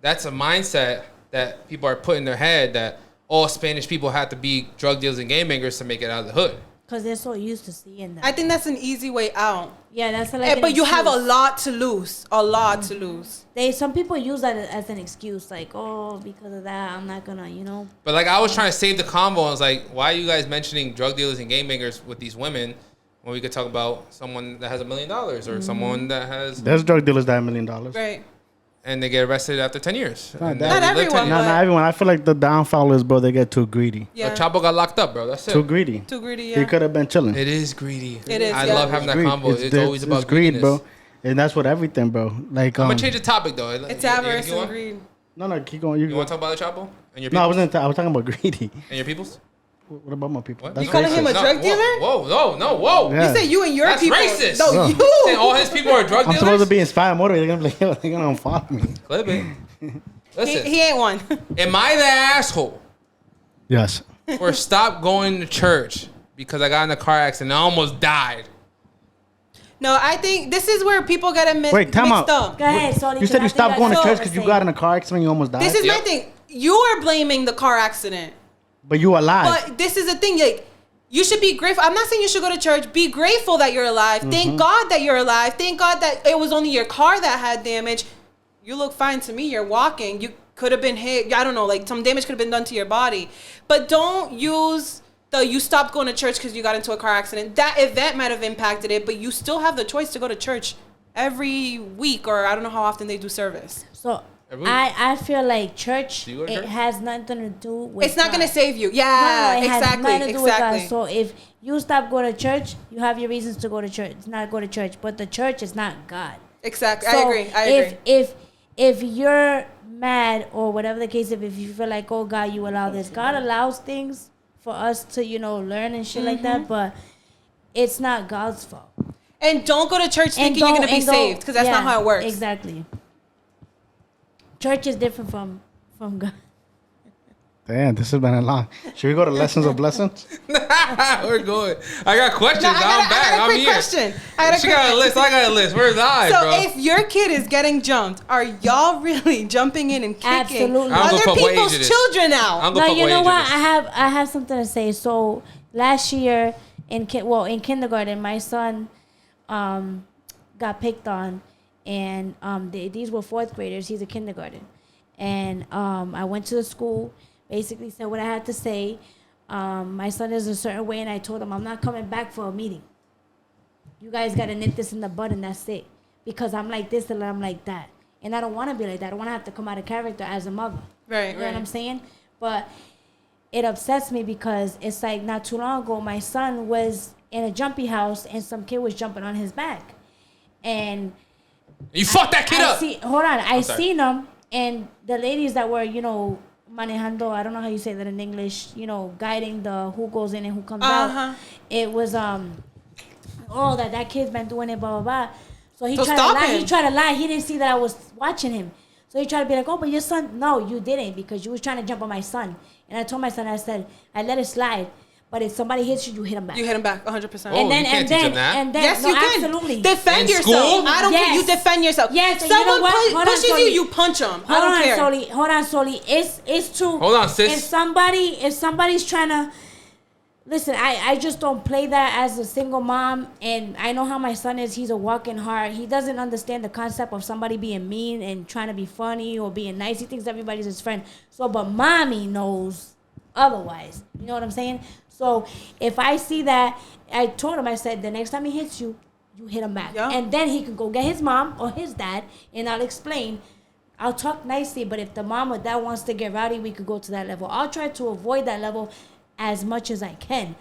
That's a mindset that people are putting in their head that all Spanish people have to be drug dealers and gangbangers to make it out of the hood. Because they're so used to seeing that. I think that's an easy way out. Yeah, that's but you have a lot to lose. A lot to lose. Some people use that as an excuse, like, because of that, I'm not gonna, But like I was trying to save the convo. I was like, why are you guys mentioning drug dealers and gangbangers with these women when we could talk about someone that has $1 million or someone that has... There's drug dealers that have $1 million. Right. And they get arrested after 10 years. Not everyone. Not everyone. I feel like the downfall is, bro, they get too greedy. Yeah. Chapo got locked up, bro. That's it. Too greedy. Yeah. He could have been chilling. It is greedy. It is. I love having that combo. It's always about greed, bro. And that's what everything, bro. Like, I'm gonna change the topic though. It's avarice and greed. No, keep going. You want to talk about the Chapo and your peoples? No, I was talking about greedy. And your peoples? What about my people? You calling him a drug dealer? Whoa. Yeah. You said you and your That's people. racist. No, you. Saying all his people are drug dealers? I'm supposed to be inspired motivated. They're gonna be like, they're gonna unfollow me. Clip it. Listen. He ain't one. Am I the asshole? Yes. Or stop going to church because I got in a car accident and I almost died? No, I think this is where people get mixed up. Go ahead, Shorty. You said you stopped going to church because you got in a car accident and you almost died? This is my thing. You are blaming the car accident. But you alive. But this is the thing. Like, You should be grateful. I'm not saying you should go to church. Be grateful that you're alive. Thank God that you're alive. Thank God that it was only your car that had damage. You look fine to me. You're walking. You could have been hit. I don't know, like some damage could have been done to your body. But don't use you stopped going to church because you got into a car accident. That event might have impacted it, but you still have the choice to go to church every week, or I don't know how often they do service. So I feel like church, it has nothing to do with it's not going to save you. Yeah, no, it exactly. Has nothing to do with God. So if you stop going to church, you have your reasons to go to church. Not go to church, but the church is not God. Exactly. So I agree. If you're mad or whatever the case, if you feel like, oh God, you allow this, God allows things for us to, learn and shit like that, but it's not God's fault. And don't go to church thinking you're going to be saved, because that's not how it works. Exactly. Church is different from God. Damn, this has been a long. Should we go to lessons of blessings? We're going. I got questions. No, I'm back. I got a I'm quick here. question. She got a list. I got a list. Where's I, so bro? if your kid is getting jumped, are y'all really jumping in and kicking Absolutely. other people's children out? No, you know what? I have something to say. So last year in kindergarten, my son got picked on, and these were fourth graders. He's a kindergarten, and I went to the school. Basically said what I had to say. My son is a certain way, and I told him I'm not coming back for a meeting. You guys got to nip this in the bud, and that's it. Because I'm like this and I'm like that. And I don't want to be like that. I don't want to have to come out of character as a mother. Right, you know what I'm saying? But it upsets me because it's like not too long ago, my son was in a jumpy house, and some kid was jumping on his back. And you fucked that kid up. I seen them, and the ladies that were, manejando, I don't know how you say that in English, guiding the who goes in and who comes out. It was that kid's been doing it, blah blah blah. So he tried to lie. He tried to lie. He didn't see that I was watching him. So he tried to be like, oh, but your son, no, you didn't, because you was trying to jump on my son. And I told my son, I said, I let it slide. But if somebody hits you, you hit him back. You hit him back 100%. And then, you can't teach him that. Yes, you can. Absolutely. Defend yourself. School? I don't care. You defend yourself. Yes. Someone pushes you, you punch them. I don't care. Hold on, Soli. It's true. Hold on, sis. If somebody's trying to listen, I just don't play that as a single mom, and I know how my son is. He's a walking heart. He doesn't understand the concept of somebody being mean and trying to be funny or being nice. He thinks everybody's his friend. So, but mommy knows otherwise. You know what I'm saying? So if I see that, I told him, I said, the next time he hits you, you hit him back. Yeah. And then he can go get his mom or his dad, and I'll explain. I'll talk nicely, but if the mom or dad wants to get rowdy, we could go to that level. I'll try to avoid that level as much as I can.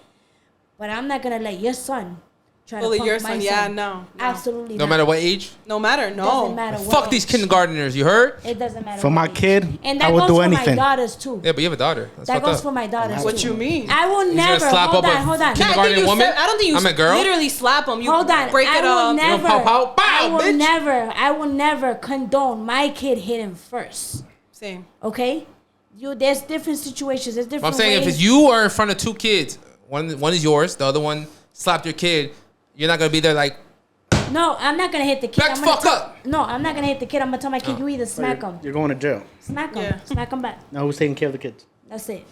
But I'm not going to let your son try to punk your my son. son. Yeah, no. Absolutely No matter what age? No matter, no. Doesn't matter what Fuck age. these kindergartners, you heard? It doesn't matter. For my age. kid, and that I would goes do for anything. my daughters too. Yeah, but you have a daughter. That's that goes up. for my daughters. What too. you mean? I will He's never. gonna slap Hold up on, hold on. kindergarten woman? I don't think you I'm a girl? literally slap them. You Hold on. break it up. Never, I will never condone my kid hitting first. Same. Okay? There's different situations. There's different I'm saying ways. if you are in front of two kids, one is yours, the other one slapped your kid, you're not going to be there like, no, I'm not going to hit the kid. back the fuck up. No, I'm not going to hit the kid. I'm going to tell my kid, you either smack him. You're going to jail. Smack him. Yeah. Smack him back. Now who's taking care of the kids? That's it.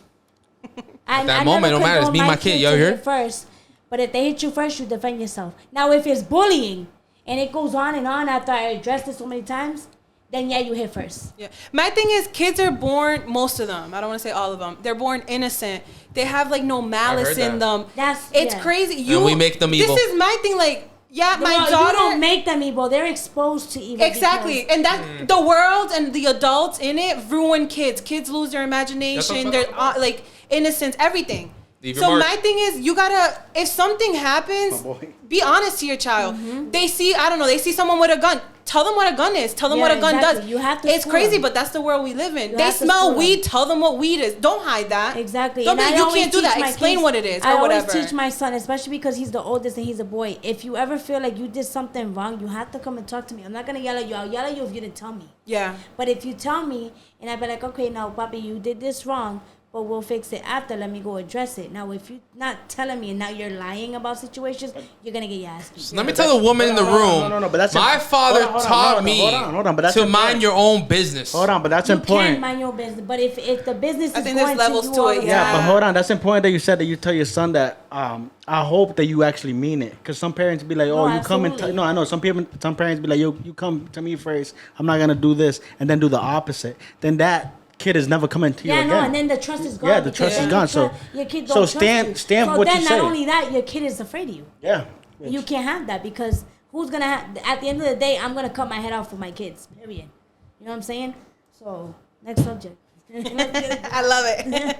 At that moment, it don't matter. It's me and my kid. You heard? First, but if they hit you first, you defend yourself. Now, if it's bullying and it goes on and on after I addressed it so many times, then yeah, you hit first. Yeah. My thing is, kids are born, most of them, I don't want to say all of them, they're born innocent. They have like no malice in them. It's crazy. And we make them evil. This is my thing, like, yeah, my daughter. You don't make them evil. They're exposed to evil. Exactly. And that the world and the adults in it ruin kids. Kids lose their imagination, their like innocence, everything. So my thing is, you gotta, if something happens, be honest to your child. Mm-hmm. They see someone with a gun. Tell them what a gun is. Tell them what a gun does. You have to. It's crazy, but that's the world we live in. They smell weed. Tell them what weed is. Don't hide that. Exactly. Don't be like, you can't do that. Explain what it is or whatever. I always teach my son, especially because he's the oldest and he's a boy. If you ever feel like you did something wrong, you have to come and talk to me. I'm not gonna yell at you. I'll yell at you if you didn't tell me. Yeah. But if you tell me, and I be like, okay, now, papi, you did this wrong, but we'll fix it after. Let me go address it. Now, if you're not telling me and now you're lying about situations, you're going to get your ass beat. Let me tell the woman in the room. No, but that's my father taught me but that's to important. mind your own business. Hold on, but that's You important. can mind your business, but if the business is think going there's levels to you to all it, the Yeah, time, but hold on. That's important that you said that you tell your son that. I hope that you actually mean it, because some parents be like, "Oh, No, you come and absolutely. no, I know some parents be like, "Yo, you come to me first. I'm not gonna do this," and then do the opposite. Then that kid is never coming to you again. and then the trust is gone. Yeah, the because trust is then gone. you So, trust- your kid so don't stand trust you. what then you not say. only that, your kid is afraid of you. Yeah. You can't have that, because who's gonna at the end of the day, I'm gonna cut my head off for my kids. Period. You know what I'm saying? So next subject. I love it.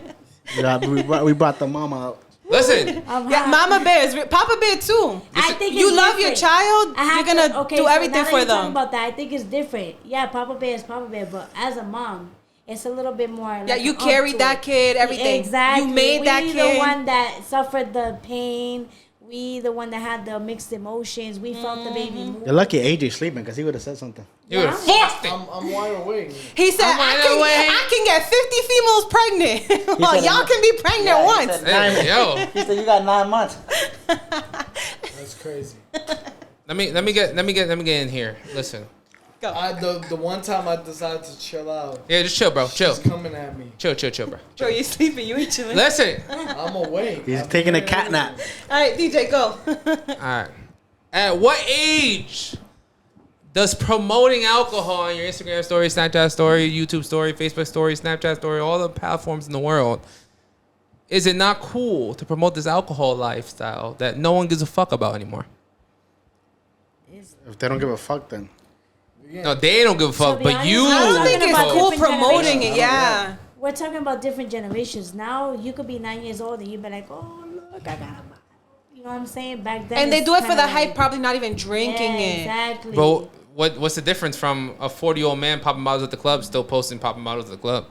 Yeah, we brought the mama out. Listen, Yeah, Mama Bear is Papa Bear too. I think You it's love your different. child. I You're have gonna to, okay, do so everything now that for you're talking them. about that, I think it's different. Yeah, Papa Bear is Papa Bear, but as a mom, it's a little bit more. Like Yeah, you an carried up to that it. kid, everything. Exactly. You made that We kid. the one that suffered the pain. We the one that had the mixed emotions. We felt the baby Mm-hmm. move. You're lucky AJ sleeping, because he would have said something. you would have forced it. I'm wide awake. He said, I can get 50 females pregnant. Well, said- y'all can be pregnant once. Hey, yo, He said you got 9 months. That's crazy. let me get in here. Listen, The one time I decided to chill out, yeah, just chill, bro. Chill, she's coming at me. chill, bro. Bro, you sleeping, you ain't chilling. Listen, I'm awake. He's I'm taking a hearing cat nap. All right, DJ, go. all right. At what age does promoting alcohol on your Instagram story, Snapchat story, YouTube story, Facebook story, Snapchat story, all the platforms in the world, is it not cool to promote this alcohol lifestyle that no one gives a fuck about anymore? If they don't give a fuck, then. No, they don't give a fuck, be but honest, you. I don't think Talking it's about cool different promoting generations. it. Yeah. We're talking about different generations. Now you could be 9 years old and you'd be like, oh look, I got a bottle. You know what I'm saying? Back then, And they it's do it for kinda the hype, like- probably not even drinking Yeah, it. Exactly. But what's the difference from a 40-year-old man popping bottles at the club still posting popping bottles at the club?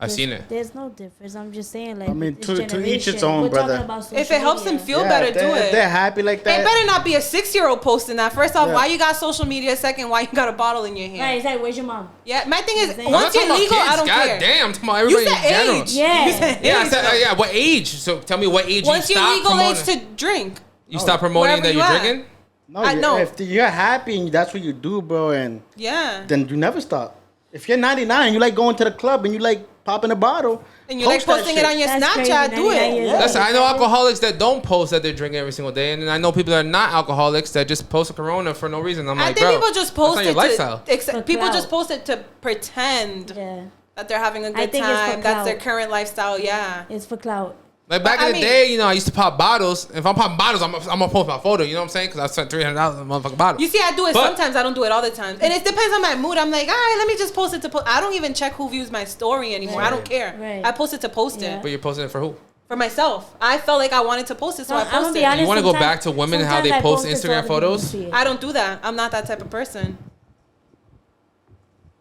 I've seen it. There's no difference. I'm just saying, like, I mean, this to each generation, its own, we're talking brother. about If social it helps them media. feel better, do If they're it. happy like that. It better not be a 6-year-old posting that. First off, Yeah. why you got social media? Second, why you got a bottle in your hand? Right, exactly. Where's your mom? Yeah, my thing is, I'm I'm once not you're talking legal, about I kids. don't God care. damn, I'm talking about everybody You in said general. age. Yeah. You said Yeah, I age, said, though. yeah. What age? So tell me what age Once you you're stop legal promoting. age to drink. You stop promoting Wherever that you you're at. drinking. No, I know. If you're happy and that's what you do, bro, and Yeah. then you never stop. If you're 99, you like going to the club and you like popping a bottle. And you like post that posting it shit. on your That's Snapchat, crazy, do 99 it. years old. Listen, I know alcoholics that don't post that they're drinking every single day, and then I know people that are not alcoholics that just post a Corona for no reason. I'm I like, think bro, people just that's post not it your lifestyle. For people clout. just post it to pretend Yeah. that they're having a I good think it's for time. That's their clout. current lifestyle. Yeah. It's for clout. Like back I in the mean- day, you know, I used to pop bottles. If I'm popping bottles, I'm gonna post my photo. You know what I'm saying? Because I spent $300 on a motherfucking bottle. You see, I do it But- sometimes. I don't do it all the time, and it depends on my mood. I'm like, all right, let me just post it to post. I don't even check who views my story anymore. I don't care. Right. I post it to post Yeah. it But you're posting it for who? for myself. I felt like I wanted to post it, so I I'm gonna posted be it. honest. You wanna go sometimes- back to women and how they sometimes I post it so Instagram other people can photos? see it. I don't do that. I'm not that type of person.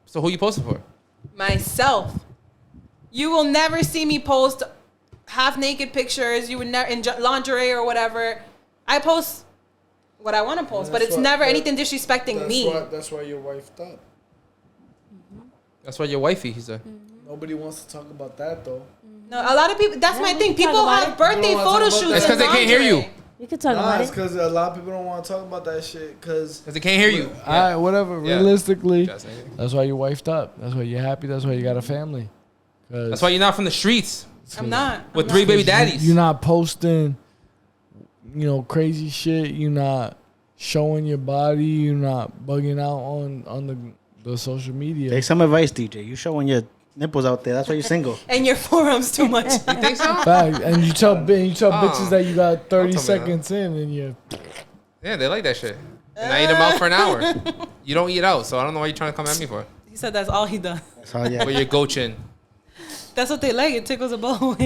So who you posting for? Myself. You will never see me post half naked pictures. You would never in lingerie or whatever. I post what I want to post, but That's it's what- never that- anything disrespecting me. That's why your wife thought. That's why you're wifey. He said. Nobody wants to talk about that though. No, a lot of people. That's Yeah, my we thing. can talk People about have it. birthday You don't wanna photo talk about shoots. that. It's 'cause they in can't hear you. lingerie. We could talk Nah, about it's it. because a lot of people don't want to talk about that shit. Because Because they can't hear you. all right, whatever. Yeah. Realistically, Just saying. that's why you're wifed up. That's why you're happy. That's why you got a family. That's why you're not from the streets I'm not. with I'm 3 not. baby daddies. You're not posting, crazy shit. You're not showing your body. You're not bugging out on the social media. Take some advice, DJ. You showing your nipples out there. That's why you're single. And your forearms too much. You think so? Fact. And you tell bitches that you got 30 Don't tell me that. seconds in, and you. Yeah, they like that shit. And I eat them out for an hour. You don't eat out, so I don't know why you're trying to come at me for. He said that's all he does. That's all, yeah. With your goat chin. That's what they like. It tickles a bone.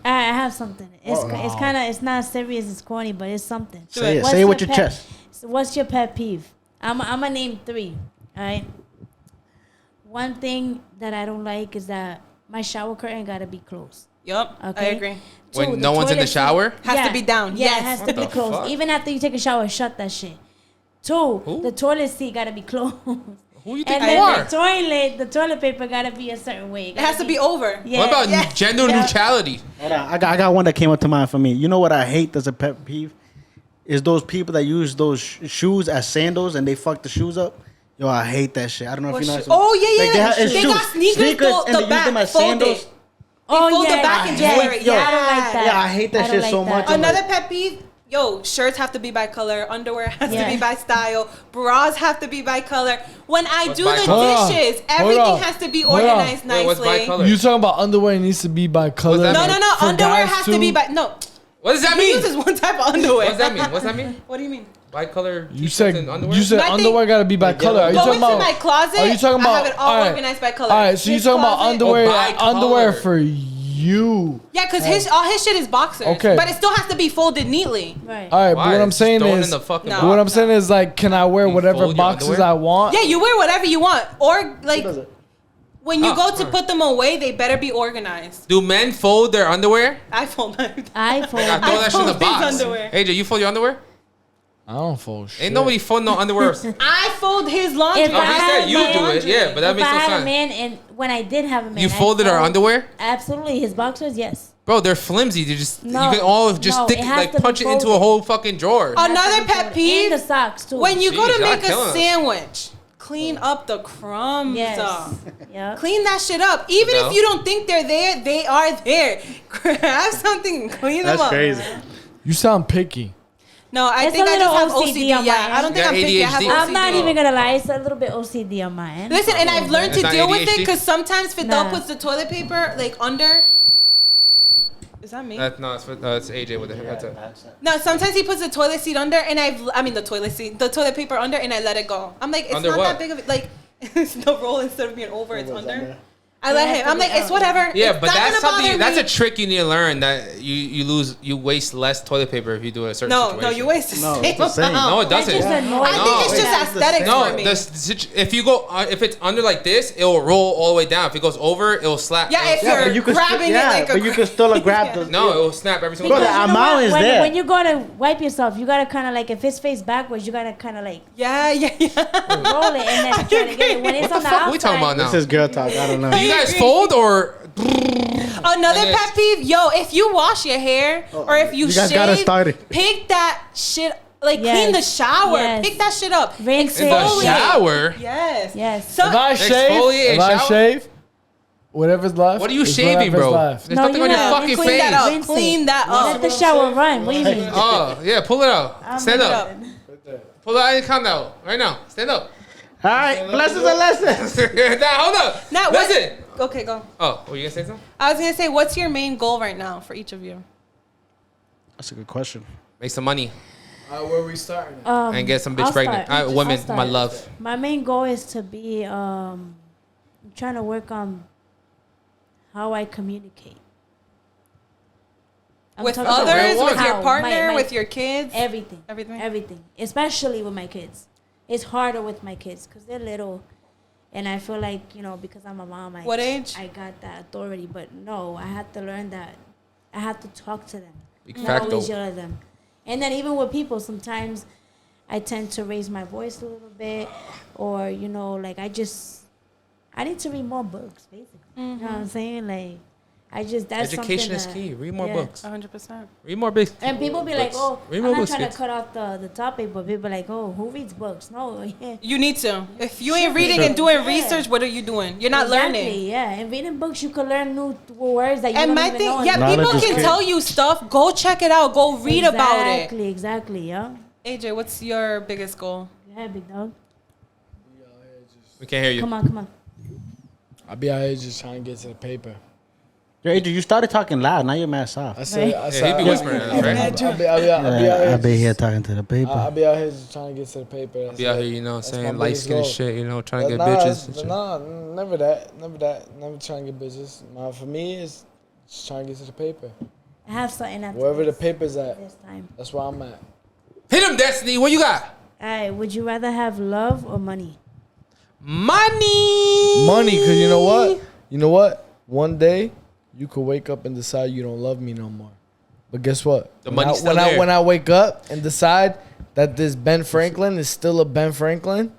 I have something. It's kind of, it's not serious. It's corny, but it's something. Say it. What's Say it with your your pet- chest. So what's your pet peeve? I'm gonna name 3. All right. One thing that I don't like is that my shower curtain gotta be closed. Yup. I Okay. agree. When 2, no one's in the toilet seat- shower? Has to be down. Yeah, Yes. it has What to be the closed. fuck? Even after you take a shower, shut that shit. 2, Who? the toilet seat gotta be closed. Who you think And you then are? the toilet paper gotta be a certain way. It has to be over. Yeah. What about gender neutrality? Hold on, I got one that came up to mind for me. You know what I hate as a pet peeve? Is those people that use those shoes as sandals and they fuck the shoes up. Yo, I hate that shit. I don't know if you know. Oh yeah, Like, yeah. it's They got sneakers and they the use them back as sandals. folded. Oh fold the back and just wear it. Yo, I don't like that. Yeah, I hate that I don't shit like so that. much. I'm Another like, pet peeve. Yo, shirts have to be by color. Underwear has to Yeah. be by style. Bras have to be by color. When I What's do by the color? dishes, Hold everything on. has to be Hold on. organized Wait, what's by nicely. color? You talking about underwear needs to be by color? that No, mean? no, no. For Underwear guys has to too? be by no. What does that He mean? uses one type of underwear. What's that mean? What's that mean? What do you mean? Bicolor You t-shirts said and underwear? you said No, I think- underwear gotta be by Like color. Are you Go talking into about? my closet. Are you talking I have about? it all Alright. organized by color. All right, so you His talking about closet- underwear? Oh, by Underwear color. for you. Yeah, because all his shit is boxers. Okay. But it still has to be folded neatly. Right. All right, Why? but what I'm Just saying throw it in is, the fucking No. box. what I'm saying is like, can I wear You whatever fold your boxes underwear? I want? Yeah, you wear whatever you want. Or like does it? when you Oh, go to alright. put them away, they better be organized. Do men fold their underwear? I fold mine. I fold. I throw that shit in the fold these box. underwear. AJ, you fold your underwear? I don't fold shit. Ain't nobody folding no underwear. I fold his laundry. If No, I he had said a you man- do it, yeah, but that If makes I no had a sense. man, and when I did have a man, You I folded our fold- underwear? Absolutely, his boxers, yes. Bro, they're flimsy. You just No, you can all just no, stick it has like to be punch it into a folded. whole fucking drawer. Another pet peeve. And the socks too. When you go Jeez, to y'all make a killing us. sandwich, clean up the crumbs. Yes. Yep. Clean that shit up. Even No. if you don't think they're there, they are there. Grab something and clean them That's up. crazy. You sound picky. No, I It's think a I just have little OCD. OCD on Yeah, my I don't end. think I'm You got picky. I have ADHD? OCD. I'm not even gonna lie, it's a little bit OCD on my end. Listen, and I've learned to It's not deal with it ADHD? because sometimes Fidel Nah. puts the toilet paper like under. Is that me? No, it's AJ with the headset. No, sometimes he puts the toilet seat under, and the toilet paper under, and I let it go. I'm like, it's Under not what? that big of it. Like, it's the roll instead of being over, it's was under. under. I let It has him. to I'm be like, it's out. whatever. Yeah, It's but not that's gonna bother something. That's me. a trick you need to learn. That you waste less toilet paper if you do a certain No, situation. you waste the No, same it's the same. amount. No, it doesn't. just annoying. I think it's No. just Yeah, it's the aesthetics same. for No, me. if you go if it's under like this, it will roll all the way down. If it goes over, it will slap. Yeah, if Yeah, you're but you can grabbing it like a. but you can still grab Yeah. the. no, it will snap every single Bro, time. the You know amount what? is when, there. When you go to wipe yourself, you gotta kind of like, if it's face backwards, you gotta kind of like Yeah. roll it and then try to get it. When it's What on the the fuck we talking about outside, now? This is girl talk. I don't know. Do you guys fold or? Another And pet peeve, yo, if you wash your hair or if you You guys shave, gotta start it. pick that shit, like Yes. clean the shower, Yes. pick that shit up. Rinse In it. the Exfoliate. shower? Yes. Yes. So, If I Exfoliate shower? shave, whatever's left. What are you is shaving, whatever's bro? left. There's No, nothing you on your gotta fucking clean face. that up. Rinse it. Clean that up. Let the shower run. What do you mean? Oh yeah, pull it out. Stand Pull it up. Pull it out and count out right now. Stand up. All right, blessings and lessons. Nah, hold up. Now, Listen. Okay, go. Oh, were you gonna say something? I was gonna say, what's your main goal right now for each of you? That's a good question. Make some money Where we starting? and get some bitch I'll pregnant. start. Women, I'll start. my love. My main goal is to be I'm trying to work on how I communicate. I'm With talking about others, real with one. your how, partner, my- with your kids? everything. Everything? Everything. Especially with my kids. It's harder with my kids because they're little. And I feel like, because I'm a mom, What age? I got that authority. But no, I had to learn that. I had to talk to them. Big Not facto. always yell at them. And then even with people, sometimes I tend to raise my voice a little bit. Or, I need to read more books, basically. You know what I'm saying? That's Education is something key. Read more yeah. books. 100%. Read more books. And people be like, oh, Read I'm more not books, trying kids. to cut off the topic, but people be like, oh, who reads books? No, yeah. You need to. If you ain't reading and doing research, what are you doing? You're not Exactly, learning. yeah. And reading books, you can learn new words that you And don't my even thing, know. yeah, Knowledge people is can king. tell you stuff. Go check it out. Go read about it. Exactly, yeah. AJ, what's your biggest goal? Go ahead, big dog. We can't hear you. Come on. I'll be out here just trying to get to the paper. Yo, Adrian, you started talking loud. Now you're mad soft. I said, Right. Yeah, he be whispering at us, right? I'll be out here. I'll be here talking to the people. I'll be out here just trying to get to the paper. Be out here, That's saying my light biggest skin and goal. shit, trying to get Nah, bitches. And shit. Nah, never that. Never trying to get bitches. For me, it's just trying to get to the paper. I have something after Wherever the this, paper's at, this time. that's where I'm at. Hit him, Destiny. What you got? All right, would you rather have love or money? Money. Money, because you know what? You know what? One day, you could wake up and decide you don't love me no more. But guess what? The When money's I- still when there. when I wake up and decide that this Ben Franklin is still a Ben Franklin,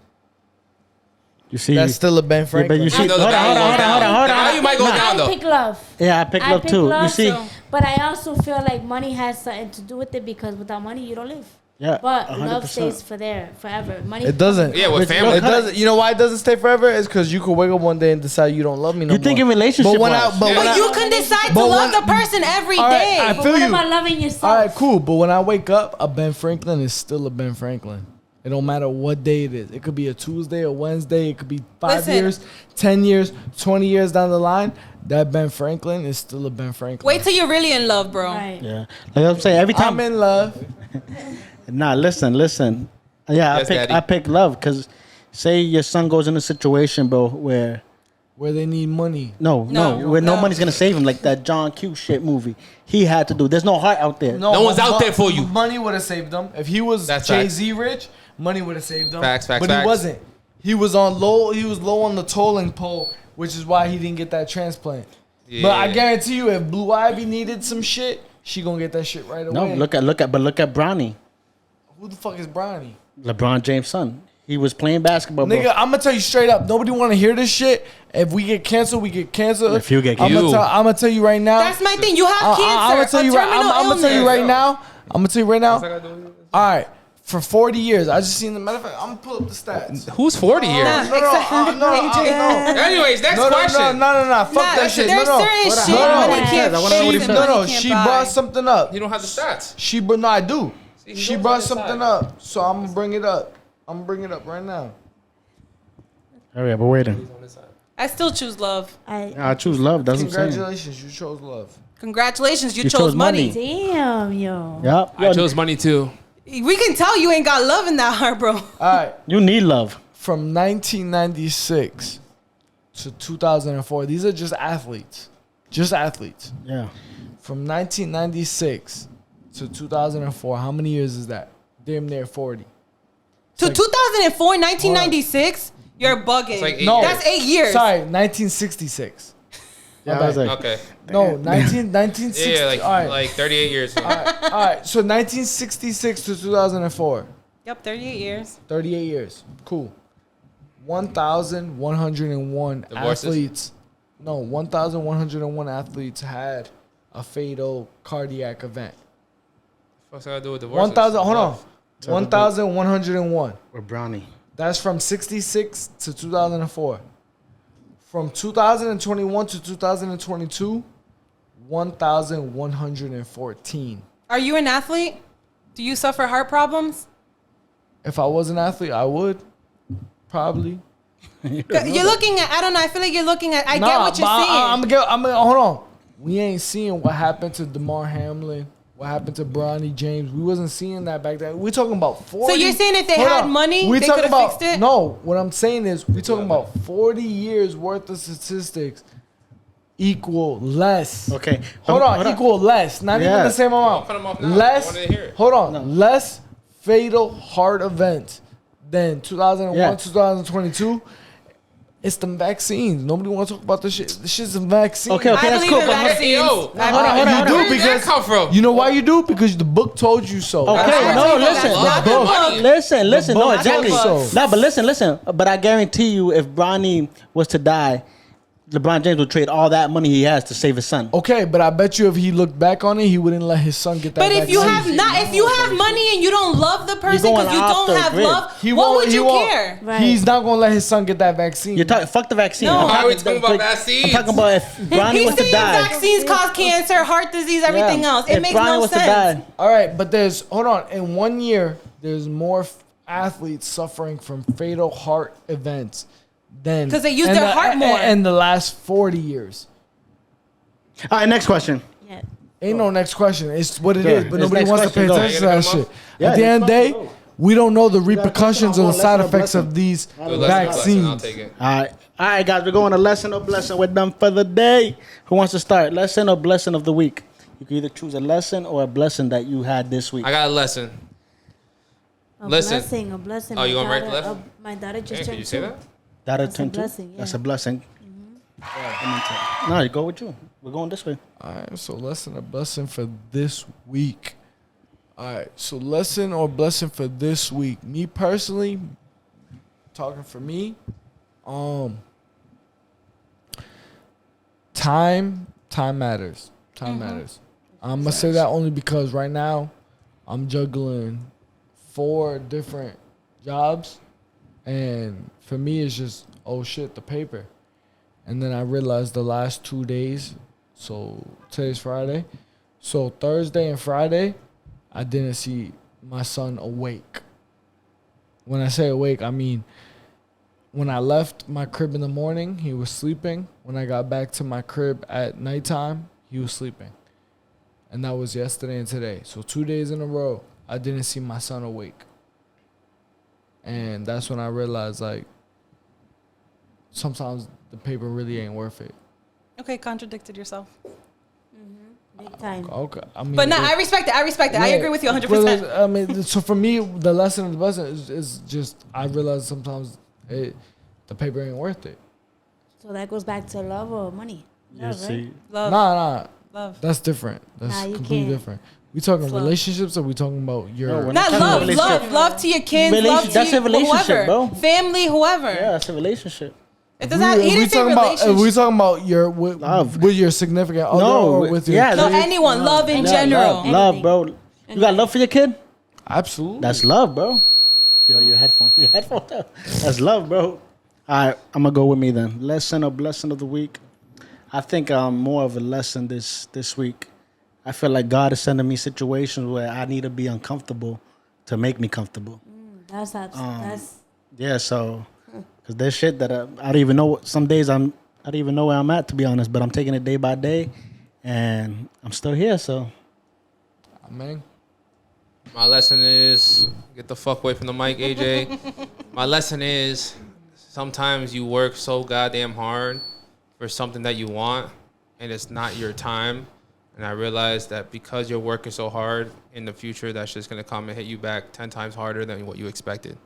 You see, That's still a Ben yeah, Franklin. but you see, I know the value goes down. The value might go down I though. pick love. yeah, I pick love too. You see, too. But I also feel like money has something to do with it because without money you don't live. yeah, But love 100%. stays forever. Money. It doesn't. Yeah, with Which- family. It doesn't. You know why it doesn't stay forever? It's because you could wake up one day and decide you don't love me no You more. think in relationship But when wise. but Yeah. when But I, you can decide to But love when- the person every All right, day. I But feel what you. about loving yourself? All right, cool. But when I wake up, a Ben Franklin is still a Ben Franklin. It don't matter what day it is. It could be a Tuesday, a Wednesday. It could be 5 Listen. years, 10 years, 20 years down the line. That Ben Franklin is still a Ben Franklin. Wait till you're really in love, bro. Right. Yeah, like I'm saying, every time. I'm in love. Nah, listen. Yeah, Yes, Daddy. I pick love because, say your son goes in a situation, bro, where Where they need money. no, where no no. money's gonna save him, like that John Q shit movie. He had to do. There's no heart out there. No one's out there for you. Money would have saved him. If he was That's Jay-Z rich, money would have saved him. Facts, But facts. he wasn't. He was low on the tolling pole, which is why he didn't get that transplant. But I Yeah. guarantee you, if Blue Ivy needed some shit, she gonna get that shit right away. No, look at Bronny, Who the fuck is Bronny? LeBron James' son. He was playing basketball, bro. Nigga, I'm gonna tell you straight up. Nobody want to hear this shit. If we get canceled, we get canceled. If you get I'm canceled. gonna tell you right now. That's my thing. You have cancer. I'm gonna tell you right. I'm gonna tell you right now. I'm gonna tell you right now. All right, for 40 years, I just seen the matter of fact. I'm gonna pull up the stats. Who's 40 years? Anyways, next question. No. Fuck that shit. There's No. certain Hold on. shit Hold on. money can't I wanna know what he pay, said. money No. can't She buy. brought something up. You don't have the stats. No, I do. he She knows brought on his something side. up, so I'm gonna bring it up. I'm gonna bring it up right now. Hurry up, we're waiting. I still choose love. I choose love. That's what I'm saying. Congratulations, you chose love. Congratulations, you You chose chose money. money. Damn, yo. Yep. I chose money too. We can tell you ain't got love in that heart, bro. All right, You need love. from 1996 to 2004, these are just athletes. Just athletes. Yeah. From 1996 to 2004, how many years is that? Damn near 40. To like- 2004, 1996, you're bugging. It's like 8 No. years. That's 8 years. Sorry, 1966. Yeah, My I was bad. like, Okay. No, 1960. Yeah, like all right. like 38 years. All right. So 1966 to 2004, Yep, 38 years. 38 years. Cool. 1,101 Divorces? athletes. No, 1,101 athletes had a fatal cardiac event. What's that got to do with divorce? 1,000. Hold on. 1,101. we're brownie. That's from 66 to 2004. From 2021 to 2022, 1,114. Are you an athlete? Do you suffer heart problems? If I was an athlete, I would. Probably. You're looking at, I don't know, I feel like you're looking at, I get what you're but saying. I'm gonna hold on. We ain't seeing what happened to DeMar Hamlin, what happened to Bronny James. We wasn't seeing that back then. We're talking about 40. So you're saying if they Hold had on. money, We they talking could've about- fixed it? No, what I'm saying is we're talking about 40 years worth of statistics equal less. Okay. Hold on, equal less. Not even Yeah. the same amount. Cut 'em off now. I Less. wanted to hear it. Hold on. Less fatal heart events than 2001, Yeah. 2022. It's the vaccines. Nobody want to talk about this shit. This shit's a vaccine. Okay, I that's believe cool. in But vaccines. Yo, I hold on, believe hold on, in hold on. do Where did that because come from? you know why you do? Because the book told you so. Okay, I no, believe in listen. that. The book. Money. Listen. No, book exactly. told you so. No, but listen. But I guarantee you, if Bronny was to die, LeBron James would trade all that money he has to save his son. Okay, but I bet you if he looked back on it, he wouldn't let his son get that But if you vaccine. have if you have money and you don't love the person going because you off don't the have grid. love, He what won't- would he you won't. care? Right. He's not gonna let his son get that vaccine. You're talking. Fuck the vaccine. No. I'm Why are we talking- talking about vaccines? I'm talking about if Bronny He's was to saying die. vaccines cause cancer, heart disease, everything Yeah. else. It If makes Bronny no was to sense. die, All right, but hold on. In 1 year, there's more athletes suffering from fatal heart events than 'Cause they use in their the- heart more. in the last 40 years. All right, next question. Yeah. Ain't no next question. It's what it Sure. is, but It's nobody next wants to pay question. Go. attention to that You shit. gonna Yeah, At the end of the next day, question, go. we don't know the question repercussions on or the one side lesson or effects of blessing? these Good lesson, I'll vaccines. take it. All right, guys, we're going to lesson or blessing. We're done for the day. Who wants to start? Lesson or blessing of the week? You can either choose a lesson or a blessing that you had this week. I got a lesson. A Listen. blessing, a blessing. Oh, you My going right to daughter- left? My daughter just Hey, turned can you say 2. that? That'll That's a turn to- blessing, yeah. That's a blessing. No, you go with you. We're going this way. All right, so lesson or blessing for this week. All right, so lesson or blessing for this week. Me personally, talking for me, Time matters. Time matters. I'm gonna say that only because right now I'm juggling 4 different jobs, and for me it's just oh shit, the paper. And then I realized the last 2 days, so today's Friday, so Thursday and Friday I didn't see my son awake. When I say awake, I mean when I left my crib in the morning, he was sleeping. When I got back to my crib at nighttime, he was sleeping. And that was yesterday and today. So 2 days in a row, I didn't see my son awake. And that's when I realized, like, sometimes the paper really ain't worth it. Okay, contradicted yourself. Big time. Okay, I mean, But no, I respect it. I respect it. I agree with you 100%. I mean, so for me, the lesson of the lesson is just I realize sometimes the paper ain't worth it. So that goes back to love or money. Love, right? Love. Nah. Love. That's different. That's Nah, you completely can't. different. We talking Love. relationships, or we talking about your? No, we're Not talking love, relationship. love to your kids, love to That's a relationship, whoever, bro. family, whoever. Yeah, that's a relationship. It does not. He didn't say relationship. If we talking about your Love. with your significant other or with your yeah, No, there- anyone. Love in Yeah, general. love, bro. You got love for your kid? absolutely. That's love, bro. Yo, your headphone. That's love, bro. All right, I'm gonna go with me then. Lesson or blessing of the week. I think more of a lesson this week. I feel like God is sending me situations where I need to be uncomfortable to make me comfortable. That's Yeah, so because there's shit that I don't even know. Some days I don't even know where I'm at, to be honest. But I'm taking it day by day, and I'm still here. So Man, My lesson is get the fuck away from the mic, AJ. My lesson is sometimes you work so goddamn hard for something that you want, and it's not your time. And I realized that because you're working so hard in the future, that's just gonna come and hit you back 10 times harder than what you expected.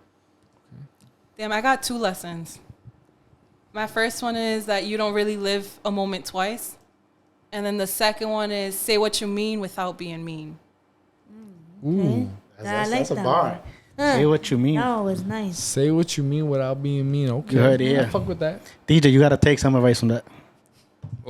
Damn, I got 2 lessons. My first one is that you don't really live a moment twice. And then the second one is say what you mean without being mean. okay. I like that's a that bar. one. Say what you mean. No, it's nice. say what you mean without being mean. Okay, You heard it, I yeah. fuck with that. DJ, you gotta take some advice from that.